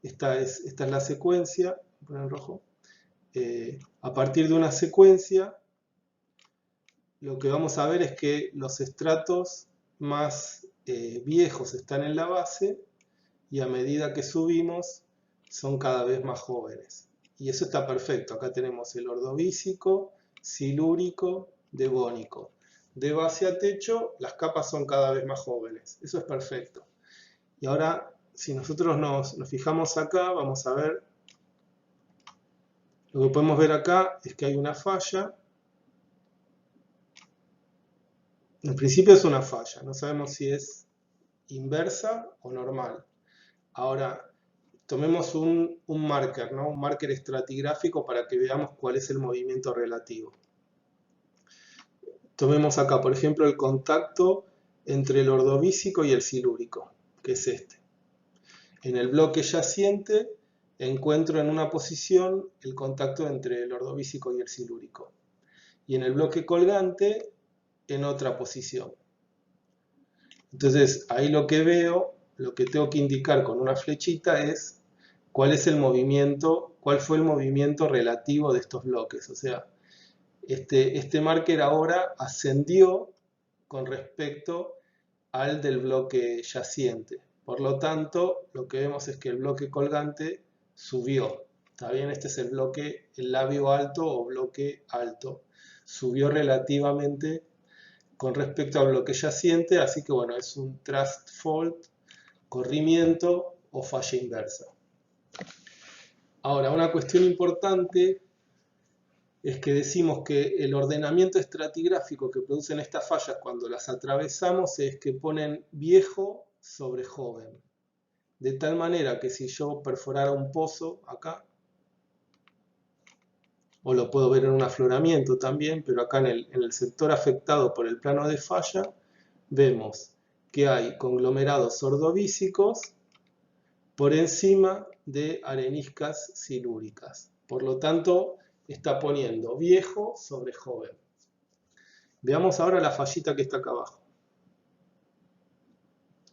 esta es la secuencia, voy a poner en rojo, a partir de una secuencia lo que vamos a ver es que los estratos más viejos están en la base y a medida que subimos son cada vez más jóvenes. Y eso está perfecto. Acá tenemos el ordovícico, silúrico, devónico. De base a techo, las capas son cada vez más jóvenes. Eso es perfecto. Y ahora, si nosotros nos fijamos acá, vamos a ver, lo que podemos ver acá es que hay una falla. En principio es una falla, no sabemos si es inversa o normal. Ahora, tomemos un marker, ¿no? Un marker estratigráfico para que veamos cuál es el movimiento relativo. Tomemos acá, por ejemplo, el contacto entre el ordovícico y el silúrico, que es este. En el bloque yaciente encuentro en una posición el contacto entre el ordovícico y el silúrico. Y en el bloque colgante, en otra posición. Entonces, ahí lo que veo, lo que tengo que indicar con una flechita es cuál es el movimiento, cuál fue el movimiento relativo de estos bloques. O sea, este marker ahora ascendió con respecto al del bloque yaciente. Por lo tanto, lo que vemos es que el bloque colgante subió. ¿Está bien? Este es el bloque, el labio alto o bloque alto. Subió relativamente con respecto al bloque yaciente, así que bueno, es un thrust fault, corrimiento o falla inversa. Ahora, una cuestión importante es que decimos que el ordenamiento estratigráfico que producen estas fallas cuando las atravesamos es que ponen viejo sobre joven. De tal manera que si yo perforara un pozo acá, o lo puedo ver en un afloramiento también, pero acá en el sector afectado por el plano de falla, vemos que hay conglomerados ordovícicos por encima de areniscas silúricas. Por lo tanto, está poniendo viejo sobre joven. Veamos ahora la fallita que está acá abajo.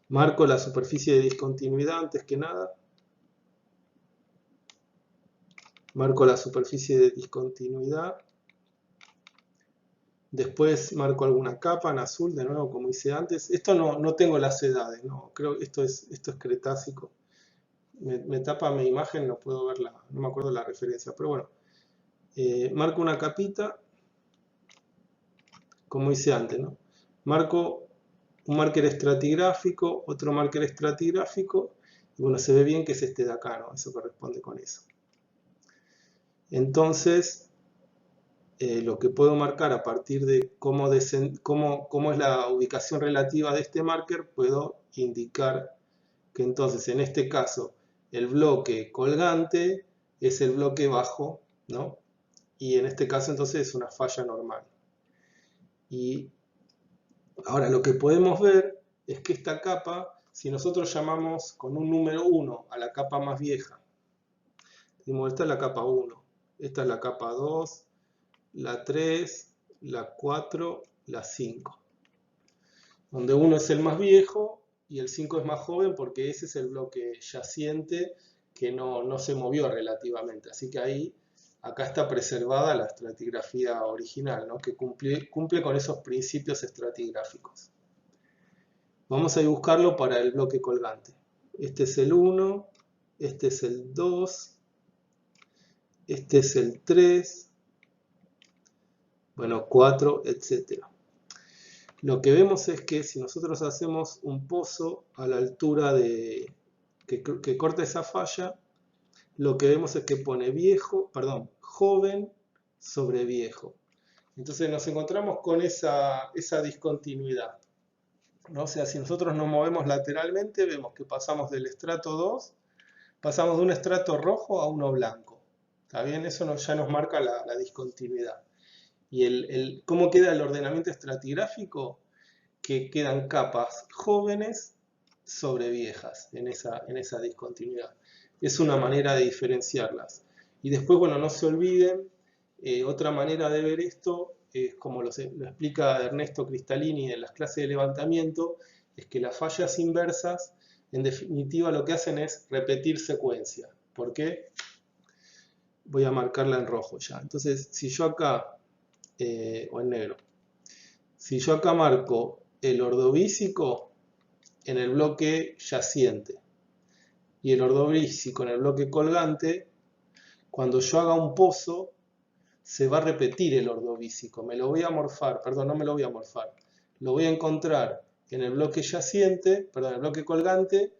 Marco la superficie de discontinuidad antes que nada. Marco la superficie de discontinuidad. Después marco alguna capa en azul, de nuevo como hice antes. Esto no tengo las edades, no, creo que esto es cretácico. Me tapa mi imagen, no puedo verla, no me acuerdo la referencia, pero bueno. Marco una capita, como hice antes, ¿no? Marco un marker estratigráfico, otro marker estratigráfico, y bueno, se ve bien que es este de acá, ¿no? Eso corresponde con eso. Entonces, lo que puedo marcar a partir de cómo es la ubicación relativa de este marker, puedo indicar que entonces en este caso el bloque colgante es el bloque bajo, ¿no? Y en este caso entonces es una falla normal. Y ahora lo que podemos ver es que esta capa, si nosotros llamamos con un número 1 a la capa más vieja, decimos esta es la capa 1, esta es la capa 2, la 3, la 4, la 5. Donde 1 es el más viejo y el 5 es más joven porque ese es el bloque yaciente que no se movió relativamente. Así que ahí, acá está preservada la estratigrafía original, ¿no? Que cumple con esos principios estratigráficos. Vamos a buscarlo para el bloque colgante. Este es el 1, este es el 2, este es el 3, bueno, 4, etc. Lo que vemos es que si nosotros hacemos un pozo a la altura que corta esa falla, lo que vemos es que pone joven sobre viejo. Entonces nos encontramos con esa discontinuidad, ¿no? O sea, si nosotros nos movemos lateralmente, vemos que pasamos del estrato 2, pasamos de un estrato rojo a uno blanco. ¿Está bien? Eso ya nos marca la discontinuidad. ¿Y cómo queda el ordenamiento estratigráfico? Que quedan capas jóvenes sobre viejas en esa discontinuidad. Es una manera de diferenciarlas. Y después, bueno, no se olviden, otra manera de ver esto es como lo explica Ernesto Cristalini en las clases de levantamiento, es que las fallas inversas, en definitiva, lo que hacen es repetir secuencia. ¿Por qué? Voy a marcarla en rojo ya. Entonces, si yo acá, o en negro, si yo acá marco el ordovícico en el bloque yaciente y el ordovícico en el bloque colgante, cuando yo haga un pozo, se va a repetir el ordovícico. Me lo voy a morfar, perdón, no me lo voy a morfar. Lo voy a encontrar en el bloque yaciente, perdón, en el bloque colgante,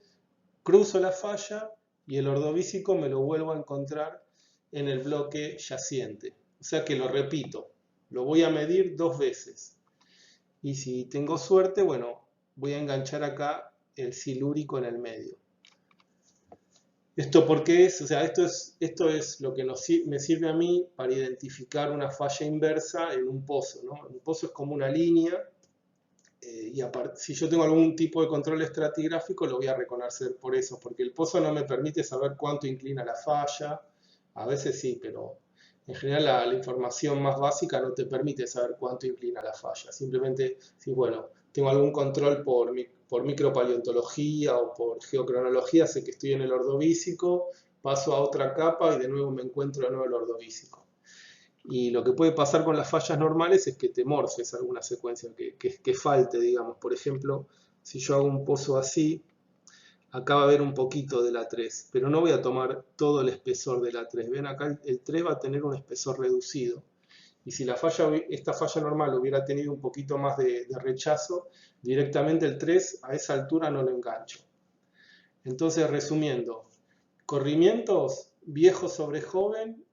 cruzo la falla y el ordovícico me lo vuelvo a encontrar en el bloque yaciente. O sea que lo repito, lo voy a medir 2 veces. Y si tengo suerte, bueno, voy a enganchar acá el silúrico en el medio. ¿Esto por qué es? O sea, esto es lo que me sirve a mí para identificar una falla inversa en un pozo, ¿no? Un pozo es como una línea, y si yo tengo algún tipo de control estratigráfico, lo voy a reconocer por eso, porque el pozo no me permite saber cuánto inclina la falla, a veces sí, pero en general la información más básica no te permite saber cuánto inclina la falla. Simplemente, si bueno, tengo algún control por micropaleontología o por geocronología, sé que estoy en el ordovícico, paso a otra capa y de nuevo me encuentro de nuevo el ordovícico. Y lo que puede pasar con las fallas normales es que te morfes alguna secuencia, que falte, digamos. Por ejemplo, si yo hago un pozo así, acá va a haber un poquito de la 3, pero no voy a tomar todo el espesor de la 3. Ven acá, el 3 va a tener un espesor reducido. Y si esta falla normal hubiera tenido un poquito más de rechazo, directamente el 3 a esa altura no lo engancho. Entonces, resumiendo, corrimientos viejo sobre joven,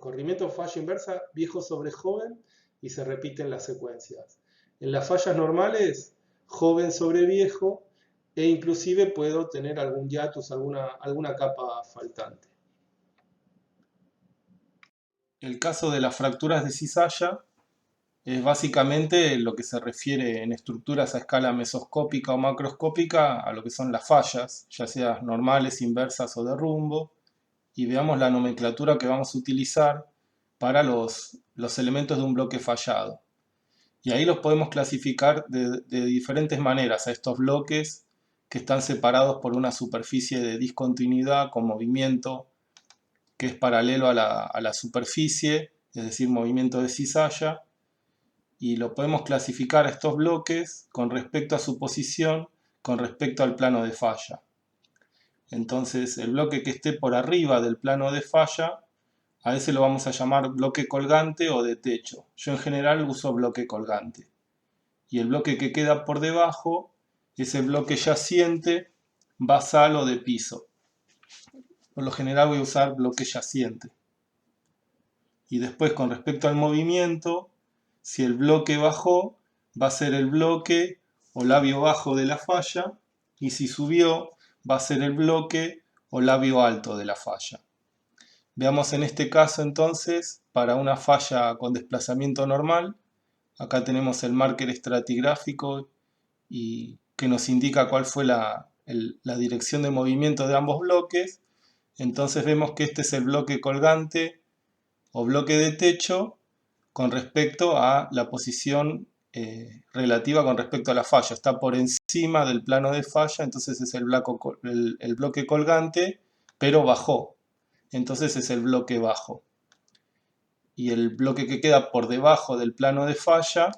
corrimiento falla inversa viejo sobre joven, y se repiten las secuencias. En las fallas normales, joven sobre viejo, e inclusive puedo tener algún hiatus, alguna capa faltante. El caso de las fracturas de cizalla es básicamente lo que se refiere en estructuras a escala mesoscópica o macroscópica a lo que son las fallas, ya sea normales, inversas o de rumbo, y veamos la nomenclatura que vamos a utilizar para los elementos de un bloque fallado. Y ahí los podemos clasificar de diferentes maneras a estos bloques que están separados por una superficie de discontinuidad con movimiento que es paralelo a la superficie, es decir, movimiento de cizalla, y lo podemos clasificar a estos bloques con respecto a su posición, con respecto al plano de falla. Entonces, el bloque que esté por arriba del plano de falla, a ese lo vamos a llamar bloque colgante o de techo. Yo en general uso bloque colgante. Y el bloque que queda por debajo es el bloque yaciente, basal o de piso. Por lo general voy a usar bloque yaciente. Y después, con respecto al movimiento, si el bloque bajó, va a ser el bloque o labio bajo de la falla, y si subió, va a ser el bloque o labio alto de la falla. Veamos en este caso entonces, para una falla con desplazamiento normal, acá tenemos el marker estratigráfico y que nos indica cuál fue la dirección de movimiento de ambos bloques. Entonces vemos que este es el bloque colgante o bloque de techo con respecto a la posición relativa con respecto a la falla. Está por encima del plano de falla, entonces es el bloque colgante, pero bajó. Entonces es el bloque bajo. Y el bloque que queda por debajo del plano de falla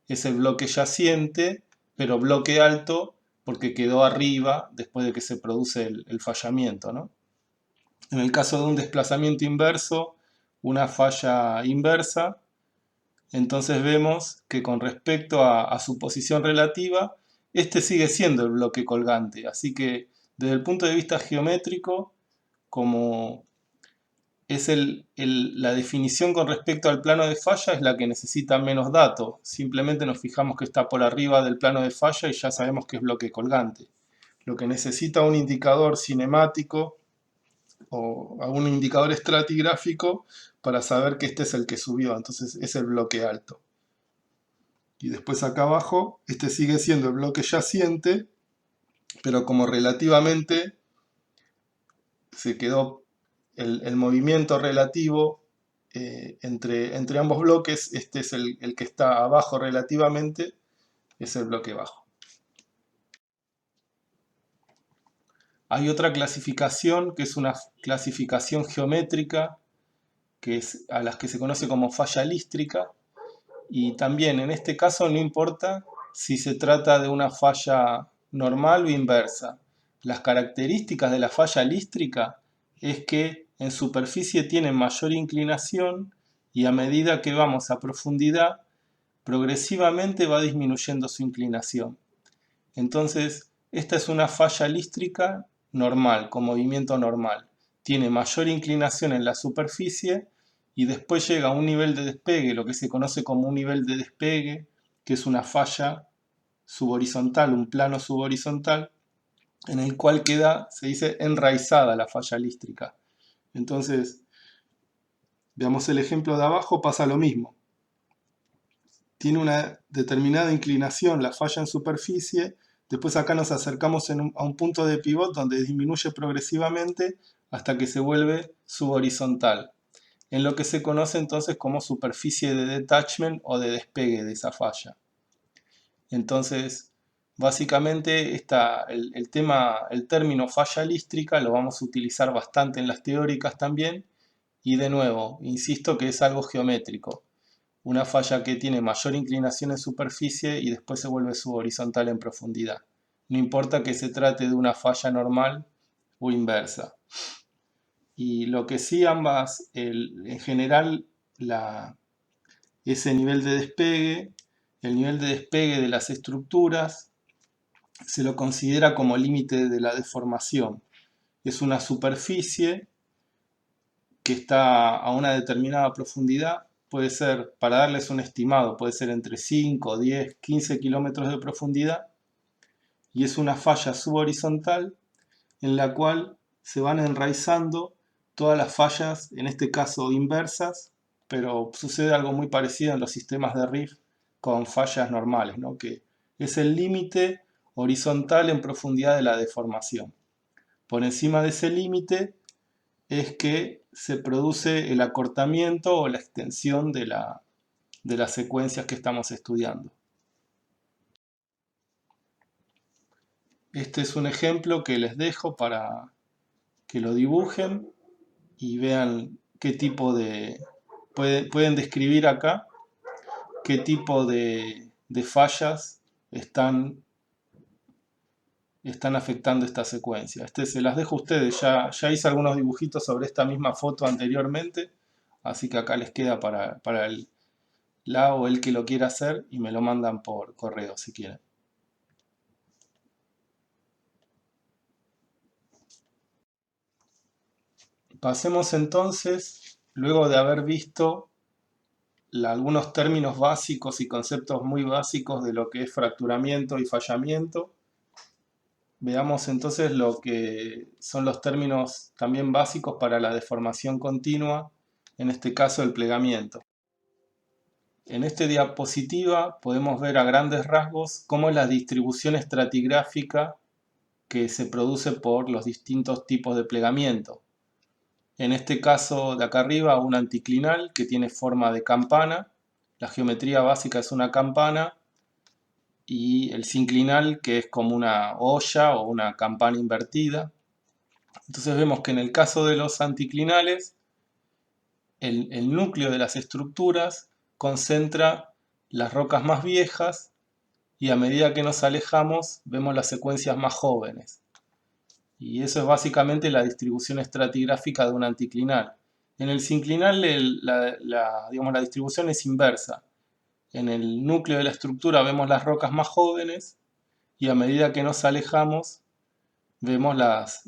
es el bloque yaciente, pero bloque alto porque quedó arriba después de que se produce el fallamiento, ¿no? En el caso de un desplazamiento inverso, una falla inversa, entonces vemos que con respecto a su posición relativa, este sigue siendo el bloque colgante. Así que desde el punto de vista geométrico, como es la definición con respecto al plano de falla es la que necesita menos datos. Simplemente nos fijamos que está por arriba del plano de falla y ya sabemos que es bloque colgante. Lo que necesita un indicador cinemático o algún indicador estratigráfico para saber que este es el que subió, entonces es el bloque alto. Y después acá abajo, este sigue siendo el bloque yaciente, pero como relativamente se quedó el movimiento relativo entre ambos bloques, este es el que está abajo relativamente, es el bloque bajo. Hay otra clasificación que es una clasificación geométrica, que es a las que se conoce como falla lístrica, y también en este caso no importa si se trata de una falla normal o inversa. Las características de la falla lístrica es que en superficie tiene mayor inclinación y a medida que vamos a profundidad, progresivamente va disminuyendo su inclinación. Entonces, esta es una falla lístrica normal, con movimiento normal. Tiene mayor inclinación en la superficie y después llega a un nivel de despegue, lo que se conoce como un nivel de despegue, que es una falla subhorizontal, un plano subhorizontal, en el cual queda, se dice, enraizada la falla lístrica. Entonces, veamos el ejemplo de abajo, pasa lo mismo. Tiene una determinada inclinación la falla en superficie, después acá nos acercamos a un punto de pivot donde disminuye progresivamente hasta que se vuelve subhorizontal, en lo que se conoce entonces como superficie de detachment o de despegue de esa falla. Entonces, básicamente el término falla lístrica lo vamos a utilizar bastante en las teóricas también, y de nuevo, insisto que es algo geométrico. Una falla que tiene mayor inclinación en superficie y después se vuelve subhorizontal en profundidad. No importa que se trate de una falla normal o inversa. Y lo que sí ambas, en general, ese nivel de despegue, el nivel de despegue de las estructuras, se lo considera como límite de la deformación. Es una superficie que está a una determinada profundidad, puede ser, para darles un estimado, puede ser entre 5, 10, 15 kilómetros de profundidad, y es una falla subhorizontal en la cual se van enraizando todas las fallas, en este caso inversas, pero sucede algo muy parecido en los sistemas de rift con fallas normales, ¿no? Que es el límite horizontal en profundidad de la deformación. Por encima de ese límite es que se produce el acortamiento o la extensión de las secuencias que estamos estudiando. Este es un ejemplo que les dejo para que lo dibujen y vean qué tipo de... Pueden describir acá qué tipo de fallas están afectando esta secuencia. Se las dejo a ustedes, ya hice algunos dibujitos sobre esta misma foto anteriormente, así que acá les queda para la o el que lo quiera hacer y me lo mandan por correo si quieren. Pasemos entonces, luego de haber visto algunos términos básicos y conceptos muy básicos de lo que es fracturamiento y fallamiento, veamos entonces lo que son los términos también básicos para la deformación continua, en este caso el plegamiento. En esta diapositiva podemos ver a grandes rasgos cómo es la distribución estratigráfica que se produce por los distintos tipos de plegamiento. En este caso de acá arriba, un anticlinal que tiene forma de campana. La geometría básica es una campana. Y el sinclinal, que es como una olla o una campana invertida. Entonces vemos que en el caso de los anticlinales, el núcleo de las estructuras concentra las rocas más viejas y a medida que nos alejamos vemos las secuencias más jóvenes. Y eso es básicamente la distribución estratigráfica de un anticlinal. En el sinclinal digamos, la distribución es inversa. En el núcleo de la estructura vemos las rocas más jóvenes y a medida que nos alejamos vemos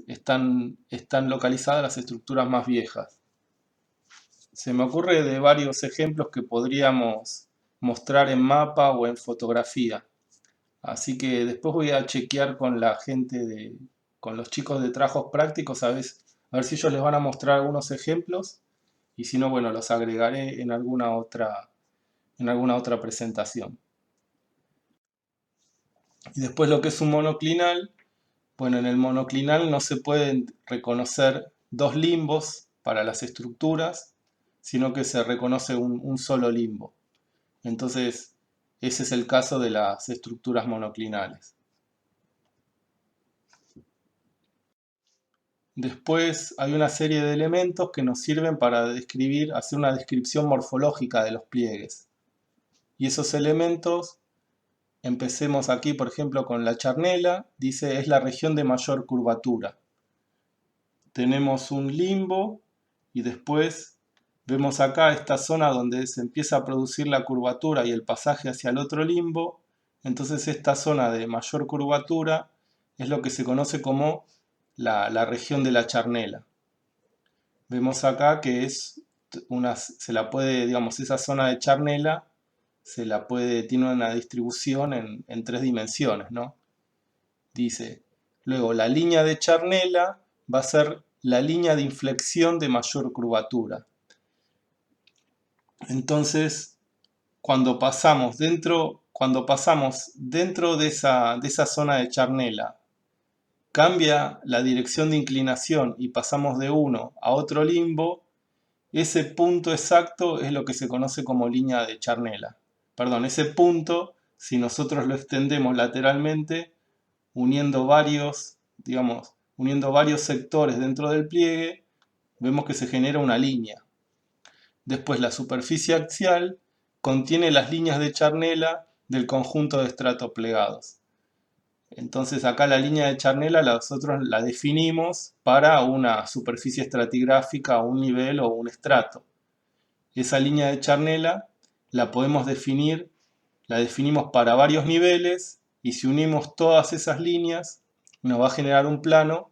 están localizadas las estructuras más viejas. Se me ocurre de varios ejemplos que podríamos mostrar en mapa o en fotografía. Así que después voy a chequear con la gente con los chicos de trabajos prácticos a ver si ellos les van a mostrar algunos ejemplos y si no, bueno, los agregaré en alguna otra presentación. Y después lo que es un monoclinal, bueno, en el monoclinal no se pueden reconocer dos limbos para las estructuras, sino que se reconoce un solo limbo. Entonces, ese es el caso de las estructuras monoclinales. Después hay una serie de elementos que nos sirven para hacer una descripción morfológica de los pliegues. Y esos elementos, empecemos aquí por ejemplo con la charnela, dice es la región de mayor curvatura. Tenemos un limbo y después vemos acá esta zona donde se empieza a producir la curvatura y el pasaje hacia el otro limbo. Entonces esta zona de mayor curvatura es lo que se conoce como la región de la charnela. Vemos acá que se la puede, digamos, esa zona de charnela tiene una distribución en 3 dimensiones, ¿no? Dice, luego la línea de charnela va a ser la línea de inflexión de mayor curvatura. Entonces, cuando pasamos dentro de esa zona de charnela, cambia la dirección de inclinación y pasamos de uno a otro limbo, ese punto exacto es lo que se conoce como línea de charnela. Perdón, ese punto, si nosotros lo extendemos lateralmente, uniendo varios sectores dentro del pliegue, vemos que se genera una línea. Después la superficie axial contiene las líneas de charnela del conjunto de estratos plegados. Entonces acá la línea de charnela nosotros la definimos para una superficie estratigráfica, un nivel o un estrato. Esa línea de charnela la definimos para varios niveles y si unimos todas esas líneas nos va a generar un plano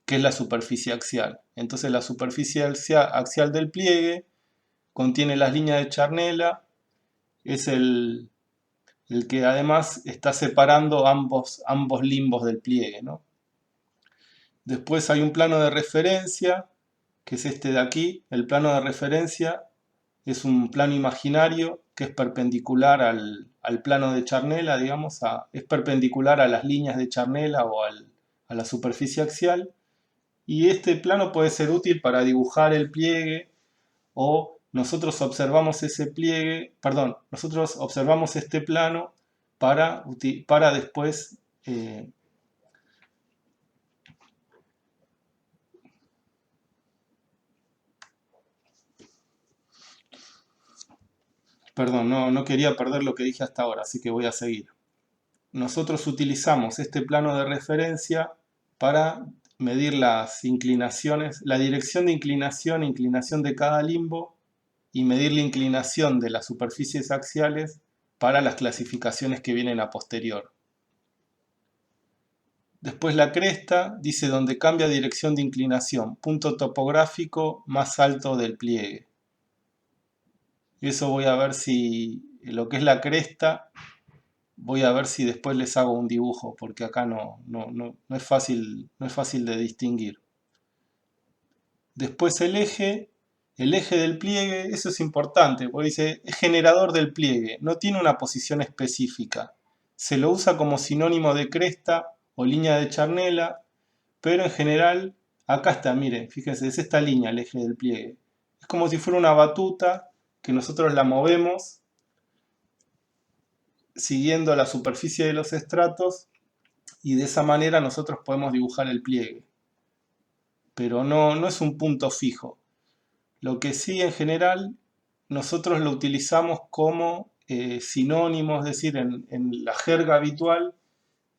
que es la superficie axial. Entonces la superficie axial del pliegue contiene las líneas de charnela, es el que además está separando ambos limbos del pliegue, ¿no? Después hay un plano de referencia, que es este de aquí. El plano de referencia es un plano imaginario que es perpendicular al plano de charnela, digamos, es perpendicular a las líneas de charnela o a la superficie axial. Y este plano puede ser útil para dibujar el pliegue o nosotros observamos este plano para después perdón, no quería perder lo que dije hasta ahora, así que voy a seguir. Nosotros utilizamos este plano de referencia para medir las inclinaciones, la dirección de inclinación de cada limbo y medir la inclinación de las superficies axiales para las clasificaciones que vienen a posterior. Después la cresta dice donde cambia dirección de inclinación, punto topográfico más alto del pliegue. Eso voy a ver si lo que es la cresta, voy a ver si después les hago un dibujo, porque acá no es fácil de distinguir. Después el eje del pliegue, eso es importante, porque dice, es generador del pliegue, no tiene una posición específica. Se lo usa como sinónimo de cresta o línea de charnela, pero en general, acá está, miren, fíjense, es esta línea el eje del pliegue. Es como si fuera una batuta que nosotros la movemos siguiendo la superficie de los estratos y de esa manera nosotros podemos dibujar el pliegue. pero no es un punto fijo. Lo que sí, en general, nosotros lo utilizamos como sinónimo, es decir, en la jerga habitual,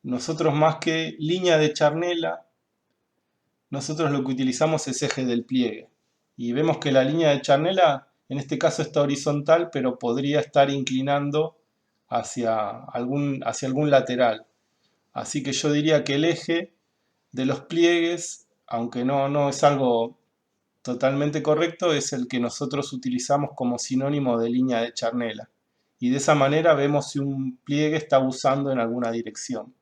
nosotros más que línea de charnela, nosotros lo que utilizamos es eje del pliegue. Y vemos que la línea de charnela, en este caso está horizontal, pero podría estar inclinando hacia algún lateral. Así que yo diría que el eje de los pliegues, aunque no es algo totalmente correcto, es el que nosotros utilizamos como sinónimo de línea de charnela. Y de esa manera vemos si un pliegue está abusando en alguna dirección.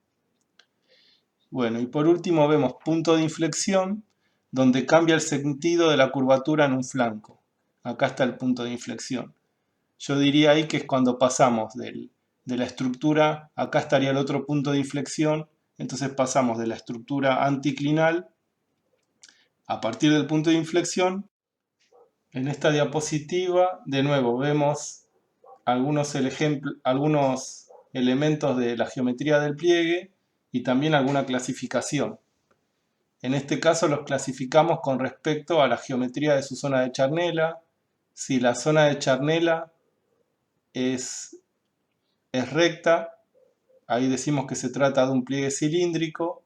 Bueno, y por último vemos punto de inflexión, donde cambia el sentido de la curvatura en un flanco. Acá está el punto de inflexión. Yo diría ahí que es cuando pasamos de la estructura, acá estaría el otro punto de inflexión, entonces pasamos de la estructura anticlinal a partir del punto de inflexión. En esta diapositiva, de nuevo, vemos algunos elementos de la geometría del pliegue y también alguna clasificación. En este caso los clasificamos con respecto a la geometría de su zona de charnela. Si la zona de charnela es recta, ahí decimos que se trata de un pliegue cilíndrico,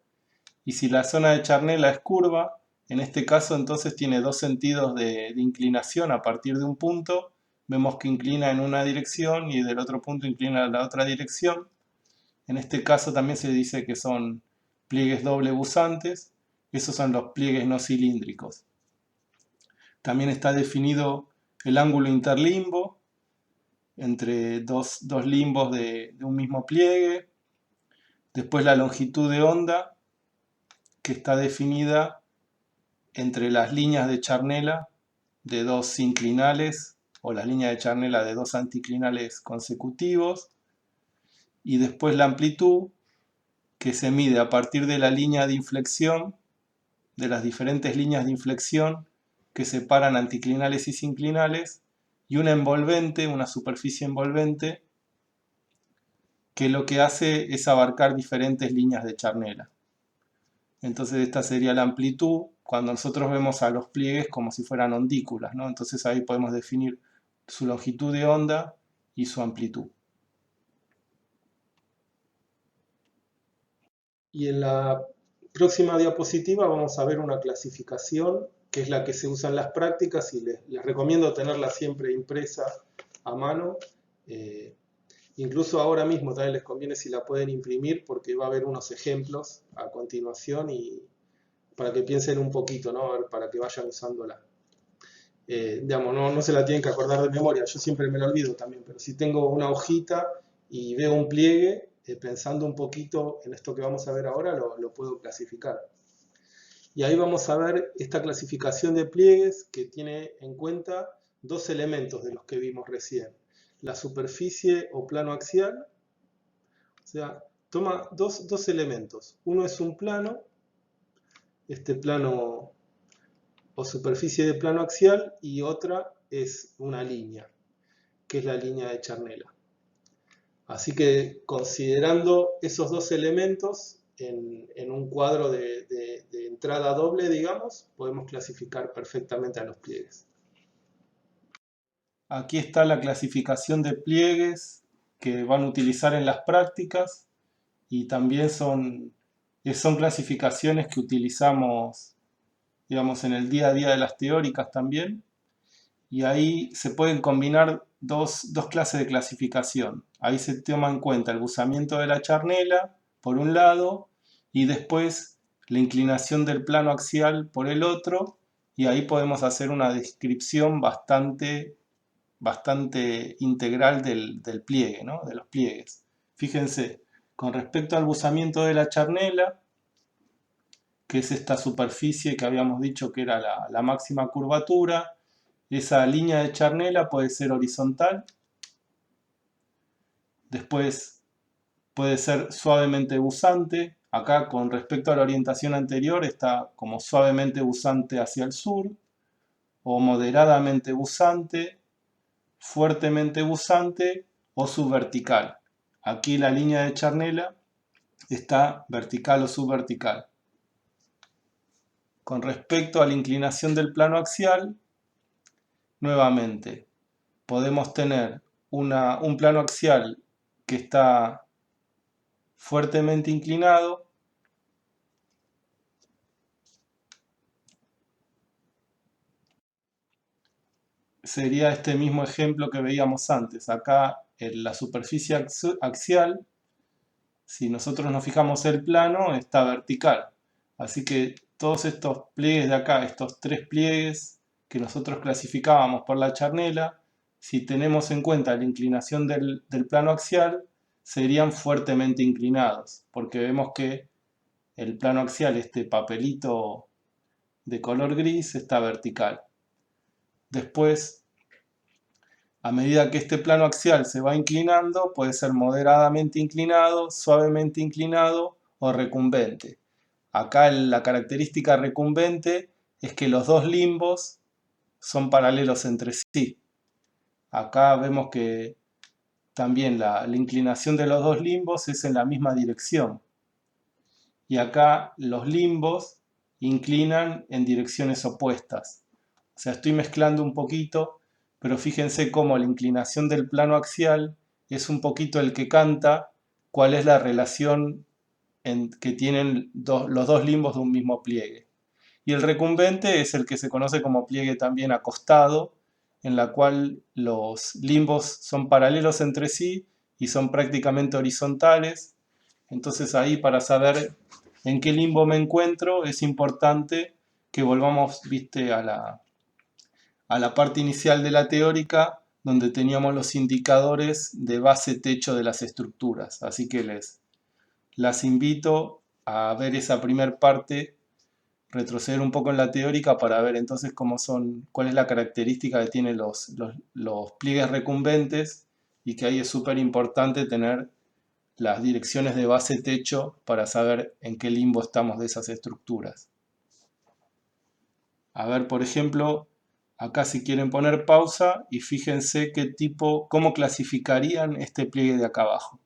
y si la zona de charnela es curva, en este caso entonces tiene dos sentidos de inclinación a partir de un punto. Vemos que inclina en una dirección y del otro punto inclina en la otra dirección. En este caso también se dice que son pliegues doble busantes. Esos son los pliegues no cilíndricos. También está definido el ángulo interlimbo entre dos limbos de un mismo pliegue. Después la longitud de onda, que está definida entre las líneas de charnela de dos sinclinales o las líneas de charnela de dos anticlinales consecutivos. Y después la amplitud, que se mide a partir de la línea de inflexión, de las diferentes líneas de inflexión que separan anticlinales y sinclinales, y una envolvente, una superficie envolvente, que lo que hace es abarcar diferentes líneas de charnela. Entonces esta sería la amplitud cuando nosotros vemos a los pliegues como si fueran ondículas, ¿no? Entonces ahí podemos definir su longitud de onda y su amplitud. Y en la próxima diapositiva vamos a ver una clasificación que es la que se usa en las prácticas y les recomiendo tenerla siempre impresa a mano. Incluso ahora mismo también les conviene si la pueden imprimir porque va a haber unos ejemplos a continuación y para que piensen un poquito, ¿no? A ver, para que vayan usándola. Digamos, no se la tienen que acordar de memoria, yo siempre me la olvido también, pero si tengo una hojita y veo un pliegue, pensando un poquito en esto que vamos a ver ahora, lo puedo clasificar. Y ahí vamos a ver esta clasificación de pliegues que tiene en cuenta dos elementos de los que vimos recién. La superficie o plano axial, o sea, toma dos elementos. Uno es un plano, este plano o superficie de plano axial, y otra es una línea, que es la línea de charnela. Así que considerando esos dos elementos en un cuadro de entrada doble, digamos, podemos clasificar perfectamente a los pliegues. Aquí está la clasificación de pliegues que van a utilizar en las prácticas y también son clasificaciones que utilizamos, digamos, en el día a día de las teóricas también. Y ahí se pueden combinar dos clases de clasificación. Ahí se toma en cuenta el buzamiento de la charnela, por un lado, y después la inclinación del plano axial por el otro, y ahí podemos hacer una descripción bastante integral del pliegue, ¿no? De los pliegues. Fíjense, con respecto al buzamiento de la charnela, que es esta superficie que habíamos dicho que era la máxima curvatura, esa línea de charnela puede ser horizontal, después puede ser suavemente buzante. Acá con respecto a la orientación anterior está como suavemente buzante hacia el sur, o moderadamente buzante, fuertemente buzante o subvertical. Aquí la línea de charnela está vertical o subvertical. Con respecto a la inclinación del plano axial, nuevamente, podemos tener un plano axial que está fuertemente inclinado. Sería este mismo ejemplo que veíamos antes. Acá en la superficie axial, si nosotros nos fijamos el plano, está vertical. Así que todos estos pliegues de acá, estos tres pliegues que nosotros clasificábamos por la charnela, si tenemos en cuenta la inclinación del plano axial, serían fuertemente inclinados, porque vemos que el plano axial, este papelito de color gris, está vertical. Después, a medida que este plano axial se va inclinando, puede ser moderadamente inclinado, suavemente inclinado o recumbente. Acá la característica recumbente es que los dos limbos son paralelos entre sí. Acá vemos que también la inclinación de los dos limbos es en la misma dirección. Y acá los limbos inclinan en direcciones opuestas. O sea, estoy mezclando un poquito, pero fíjense cómo la inclinación del plano axial es un poquito el que canta cuál es la relación que tienen los dos limbos de un mismo pliegue. Y el recumbente es el que se conoce como pliegue también acostado, en la cual los limbos son paralelos entre sí y son prácticamente horizontales. Entonces ahí, para saber en qué limbo me encuentro, es importante que volvamos, viste, a la parte inicial de la teórica, donde teníamos los indicadores de base-techo de las estructuras. Así que las invito a ver esa primer parte, retroceder un poco en la teórica para ver entonces cuál es la característica que tienen los pliegues recumbentes, y que ahí es súper importante tener las direcciones de base-techo para saber en qué limbo estamos de esas estructuras. A ver, por ejemplo, acá si quieren poner pausa y fíjense cómo clasificarían este pliegue de acá abajo.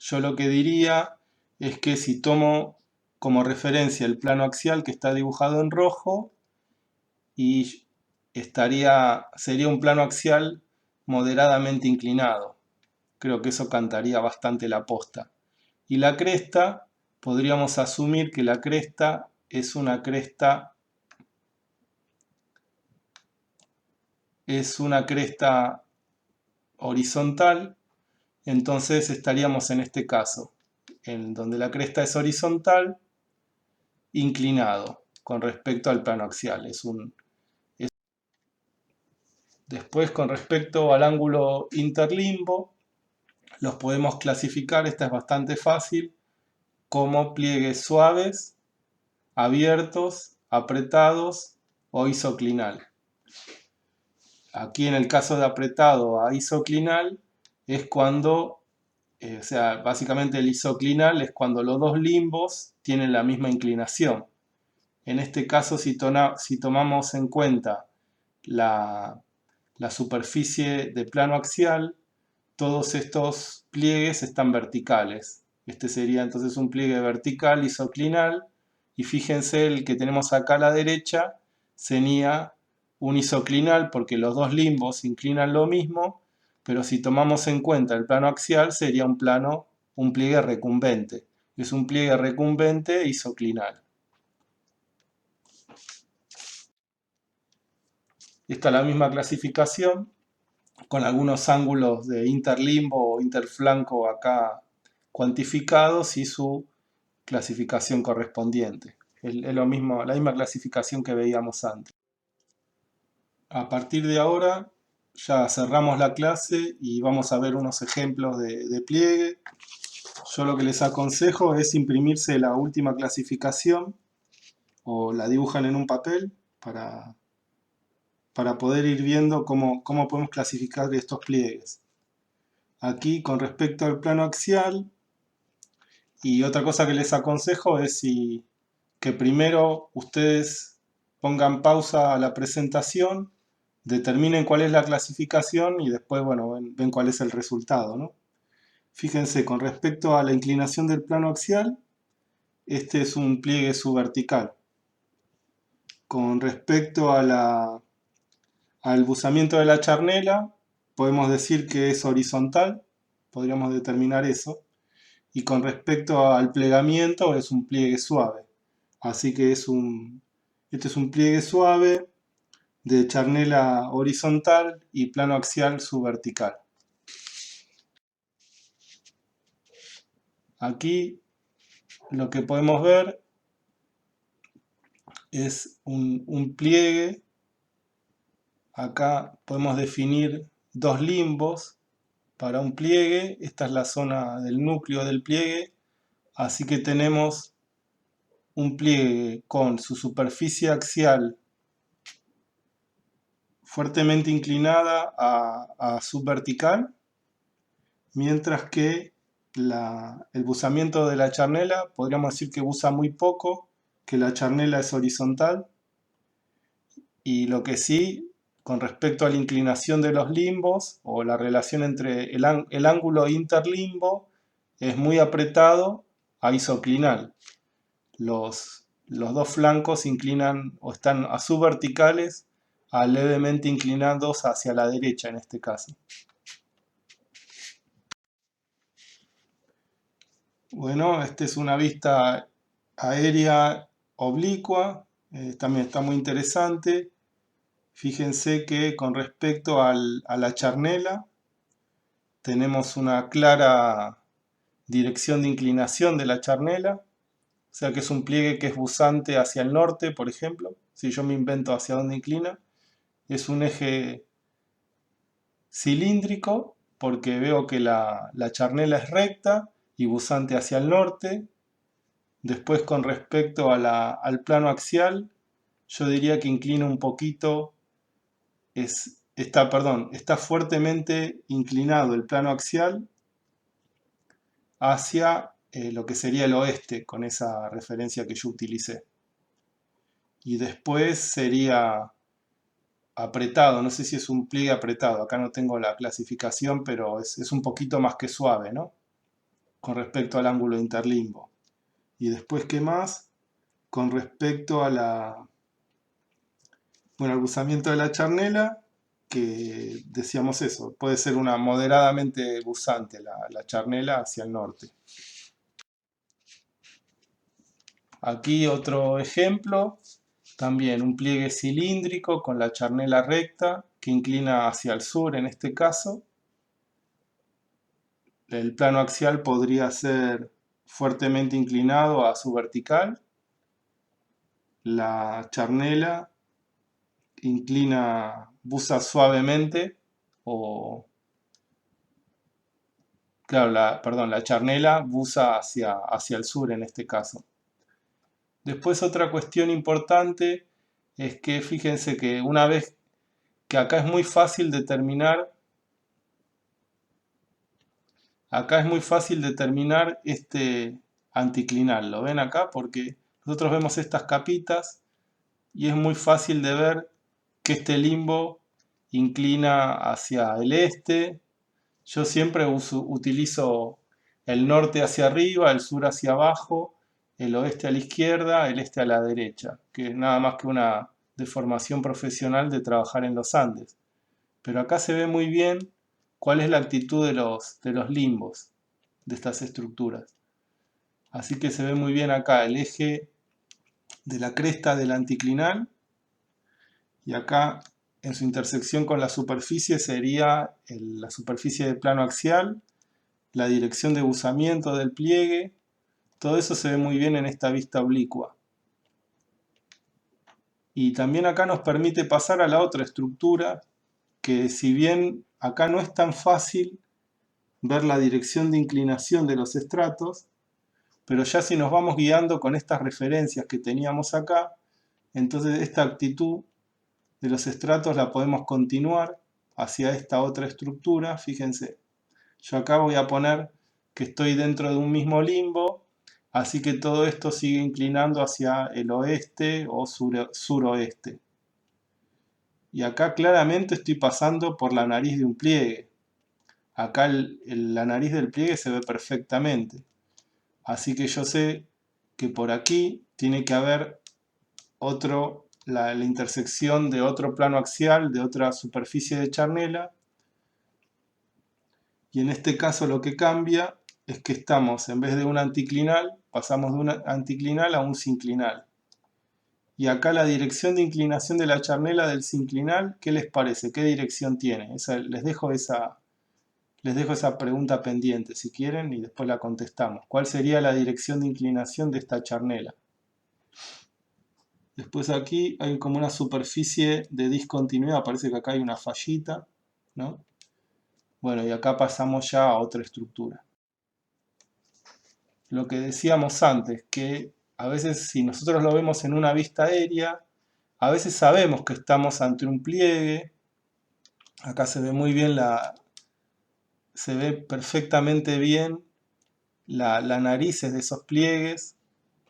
Yo lo que diría es que si tomo como referencia el plano axial que está dibujado en rojo, y sería un plano axial moderadamente inclinado. Creo que eso cantaría bastante la posta. Y la cresta, podríamos asumir que la cresta es una cresta horizontal. Entonces estaríamos en este caso, en donde la cresta es horizontal, inclinado con respecto al plano axial. Después, con respecto al ángulo interlimbo, los podemos clasificar, esta es bastante fácil, como pliegues suaves, abiertos, apretados o isoclinal. Aquí en el caso de apretado a isoclinal es cuando, o sea, básicamente el isoclinal es cuando los dos limbos tienen la misma inclinación. En este caso, si tomamos en cuenta la superficie de plano axial, todos estos pliegues están verticales. Este sería entonces un pliegue vertical isoclinal, y fíjense, el que tenemos acá a la derecha sería un isoclinal porque los dos limbos inclinan lo mismo, pero si tomamos en cuenta el plano axial sería un pliegue recumbente. Es un pliegue recumbente isoclinal. Esta es la misma clasificación, con algunos ángulos de interlimbo o interflanco acá cuantificados y su clasificación correspondiente. Es lo mismo, la misma clasificación que veíamos antes. A partir de ahora ya cerramos la clase y vamos a ver unos ejemplos de pliegue. Yo lo que les aconsejo es imprimirse la última clasificación o la dibujan en un papel para poder ir viendo cómo podemos clasificar estos pliegues. Aquí, con respecto al plano axial, y otra cosa que les aconsejo es que primero ustedes pongan pausa a la presentación, determinen cuál es la clasificación y después, bueno, ven cuál es el resultado, ¿no? Fíjense, con respecto a la inclinación del plano axial, este es un pliegue subvertical. Con respecto al buzamiento de la charnela, podemos decir que es horizontal, podríamos determinar eso. Y con respecto al plegamiento, es un pliegue suave. Así que este es un pliegue suave de charnela horizontal y plano axial subvertical. Aquí lo que podemos ver es un pliegue. Acá podemos definir dos limbos para un pliegue. Esta es la zona del núcleo del pliegue. Así que tenemos un pliegue con su superficie axial fuertemente inclinada a subvertical, mientras que el buzamiento de la charnela, podríamos decir que buza muy poco, que la charnela es horizontal, y lo que sí, con respecto a la inclinación de los limbos, o la relación entre el ángulo interlimbo, es muy apretado a isoclinal. Los dos flancos inclinan o están a subverticales a levemente inclinados hacia la derecha en este caso. Bueno, esta es una vista aérea oblicua, también está muy interesante. Fíjense que con respecto a la charnela tenemos una clara dirección de inclinación de la charnela, o sea que es un pliegue que es buzante hacia el norte, por ejemplo. Si yo me invento hacia dónde inclina, es un eje cilíndrico porque veo que la charnela es recta y buzante hacia el norte. Después, con respecto al plano axial, yo diría que inclina un poquito, está fuertemente inclinado el plano axial hacia lo que sería el oeste, con esa referencia que yo utilicé. Y después sería apretado, no sé si es un pliegue apretado, acá no tengo la clasificación, pero es un poquito más que suave, ¿no? Con respecto al ángulo interlimbo. Y después, ¿qué más? Con respecto a al buzamiento de la charnela, que decíamos eso, puede ser una moderadamente buzante la charnela hacia el norte. Aquí otro ejemplo, también un pliegue cilíndrico con la charnela recta que inclina hacia el sur en este caso. El plano axial podría ser fuertemente inclinado a su vertical. La charnela buza suavemente la charnela buza hacia el sur en este caso. Después otra cuestión importante es que fíjense que una vez que acá es muy fácil determinar este anticlinal, ¿lo ven acá? Porque nosotros vemos estas capitas y es muy fácil de ver que este limbo inclina hacia el este. Yo siempre utilizo el norte hacia arriba, el sur hacia abajo, el oeste a la izquierda, el este a la derecha, que es nada más que una deformación profesional de trabajar en los Andes. Pero acá se ve muy bien cuál es la actitud de los limbos de estas estructuras. Así que se ve muy bien acá el eje de la cresta del anticlinal y acá en su intersección con la superficie sería la superficie de plano axial, la dirección de buzamiento del pliegue. Todo eso se ve muy bien en esta vista oblicua. Y también acá nos permite pasar a la otra estructura, que si bien acá no es tan fácil ver la dirección de inclinación de los estratos, pero ya si nos vamos guiando con estas referencias que teníamos acá, entonces esta actitud de los estratos la podemos continuar hacia esta otra estructura. Fíjense, yo acá voy a poner que estoy dentro de un mismo limbo, así que todo esto sigue inclinando hacia el oeste o suroeste. Y acá claramente estoy pasando por la nariz de un pliegue. Acá la nariz del pliegue se ve perfectamente. Así que yo sé que por aquí tiene que haber otro la intersección de otro plano axial, de otra superficie de charnela. Y en este caso lo que cambia es que estamos, en vez de un anticlinal, pasamos de un anticlinal a un sinclinal. Y acá la dirección de inclinación de la charnela del sinclinal, ¿qué les parece? ¿Qué dirección tiene? Les dejo esa pregunta pendiente si quieren y después la contestamos. ¿Cuál sería la dirección de inclinación de esta charnela? Después aquí hay como una superficie de discontinuidad, parece que acá hay una fallita, ¿no? Bueno, y acá pasamos ya a otra estructura. Lo que decíamos antes, que a veces si nosotros lo vemos en una vista aérea, a veces sabemos que estamos ante un pliegue. Acá se ve muy bien se ve perfectamente bien la narices de esos pliegues.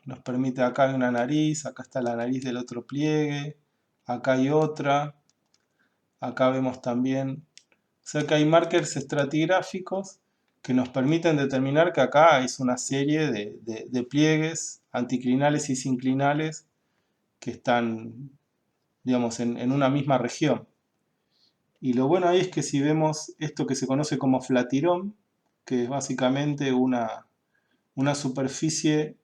Nos permite, acá hay una nariz, acá está la nariz del otro pliegue, acá hay otra, acá vemos también, o sea que hay markers estratigráficos que nos permiten determinar que acá es una serie de pliegues anticlinales y sinclinales que están, digamos, en una misma región. Y lo bueno ahí es que si vemos esto que se conoce como flatirón, que es básicamente una superficie,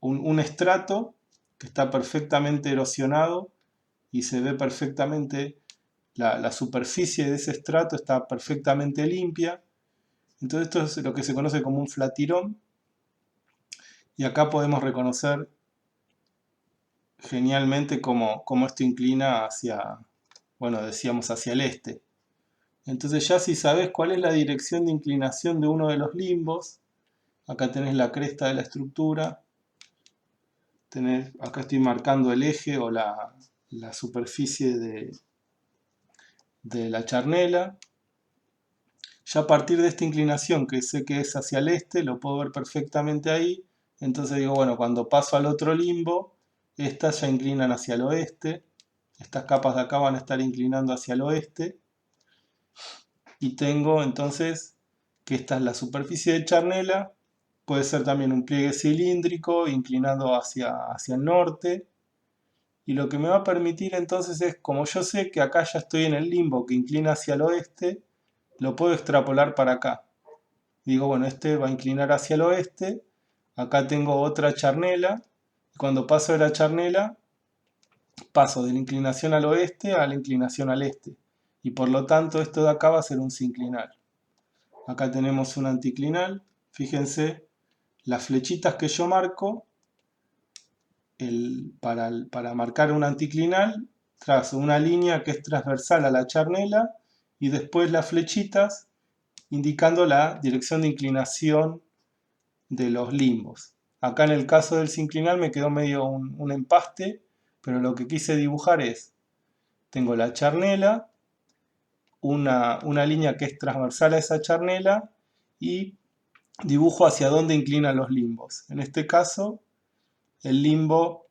un estrato que está perfectamente erosionado y se ve perfectamente, la superficie de ese estrato está perfectamente limpia. Entonces esto es lo que se conoce como un flatirón. Y acá podemos reconocer genialmente cómo esto inclina hacia, bueno, decíamos hacia el este. Entonces ya si sabes cuál es la dirección de inclinación de uno de los limbos, acá tenés la cresta de la estructura, acá estoy marcando el eje o la superficie de la charnela. Ya a partir de esta inclinación, que sé que es hacia el este, lo puedo ver perfectamente ahí. Entonces digo, bueno, cuando paso al otro limbo, estas ya inclinan hacia el oeste. Estas capas de acá van a estar inclinando hacia el oeste. Y tengo entonces que esta es la superficie de charnela. Puede ser también un pliegue cilíndrico inclinando hacia el norte. Y lo que me va a permitir entonces es, como yo sé que acá ya estoy en el limbo que inclina hacia el oeste, lo puedo extrapolar para acá. Digo, bueno, este va a inclinar hacia el oeste. Acá tengo otra charnela. Cuando paso de la charnela, paso de la inclinación al oeste a la inclinación al este. Y por lo tanto, esto de acá va a ser un sinclinal. Acá tenemos un anticlinal. Fíjense, las flechitas que yo marco, para marcar un anticlinal, trazo una línea que es transversal a la charnela y después las flechitas indicando la dirección de inclinación de los limbos. Acá en el caso del sinclinal me quedó medio un empaste, pero lo que quise dibujar es, tengo la charnela, una línea que es transversal a esa charnela y dibujo hacia dónde inclinan los limbos. En este caso, el limbo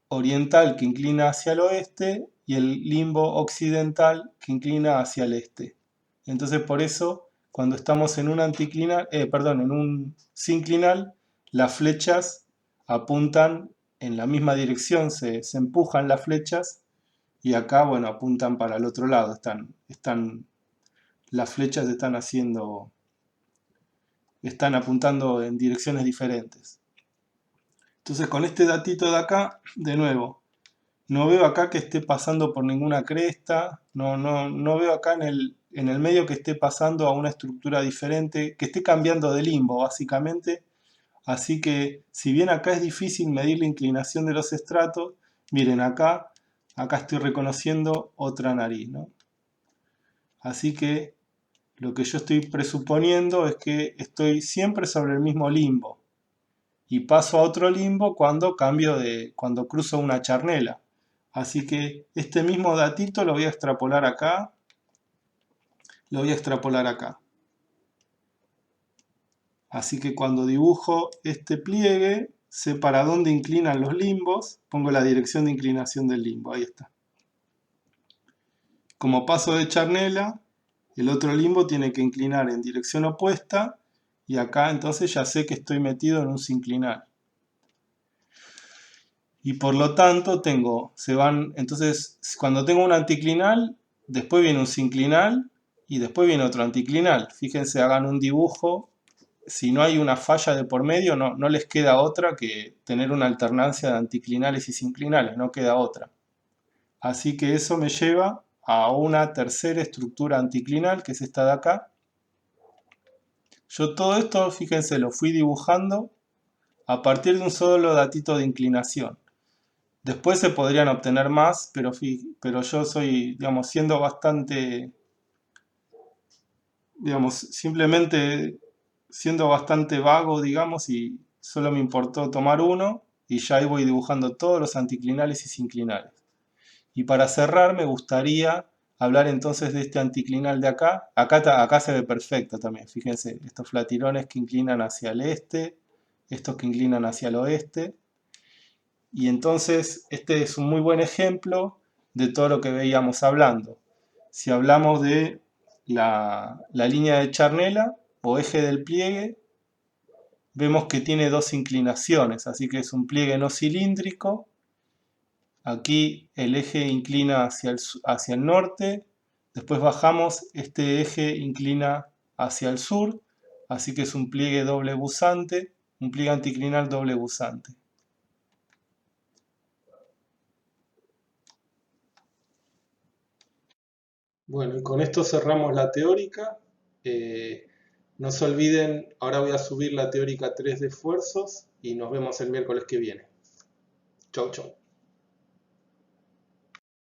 oriental que inclina hacia el oeste y el limbo occidental que inclina hacia el este. Entonces por eso cuando estamos en un en un sinclinal, las flechas apuntan en la misma dirección, se empujan las flechas y acá, bueno, apuntan para el otro lado. Las flechas están apuntando en direcciones diferentes. Entonces con este datito de acá, de nuevo, no veo acá que esté pasando por ninguna cresta, no veo acá en el medio que esté pasando a una estructura diferente, que esté cambiando de limbo básicamente. Así que si bien acá es difícil medir la inclinación de los estratos, miren acá estoy reconociendo otra nariz, ¿no? Así que lo que yo estoy presuponiendo es que estoy siempre sobre el mismo limbo y paso a otro limbo cuando cuando cruzo una charnela. Así que este mismo datito lo voy a extrapolar acá, Así que cuando dibujo este pliegue, sé para dónde inclinan los limbos, pongo la dirección de inclinación del limbo, ahí está. Como paso de charnela, el otro limbo tiene que inclinar en dirección opuesta y acá entonces ya sé que estoy metido en un sinclinal. Y por lo tanto entonces cuando tengo un anticlinal, después viene un sinclinal y después viene otro anticlinal. Fíjense, hagan un dibujo. Si no hay una falla de por medio, no les queda otra que tener una alternancia de anticlinales y sinclinales, no queda otra. Así que eso me lleva a una tercera estructura anticlinal, que es esta de acá. Yo todo esto, fíjense, lo fui dibujando a partir de un solo datito de inclinación. Después se podrían obtener más, pero yo soy, digamos, siendo bastante, digamos, simplemente siendo bastante vago, digamos, y solo me importó tomar uno, y ya ahí voy dibujando todos los anticlinales y sinclinales. Y para cerrar me gustaría hablar entonces de este anticlinal de acá. Acá se ve perfecto también, fíjense, estos flatirones que inclinan hacia el este, estos que inclinan hacia el oeste. Y entonces este es un muy buen ejemplo de todo lo que veíamos hablando. Si hablamos de la línea de charnela o eje del pliegue, vemos que tiene dos inclinaciones, así que es un pliegue no cilíndrico. Aquí el eje inclina hacia el norte, después bajamos, este eje inclina hacia el sur, así que es un pliegue doble busante, un pliegue anticlinal doble busante. Bueno, y con esto cerramos la teórica. No se olviden, ahora voy a subir la teórica 3 de esfuerzos y nos vemos el miércoles que viene. Chau, chau.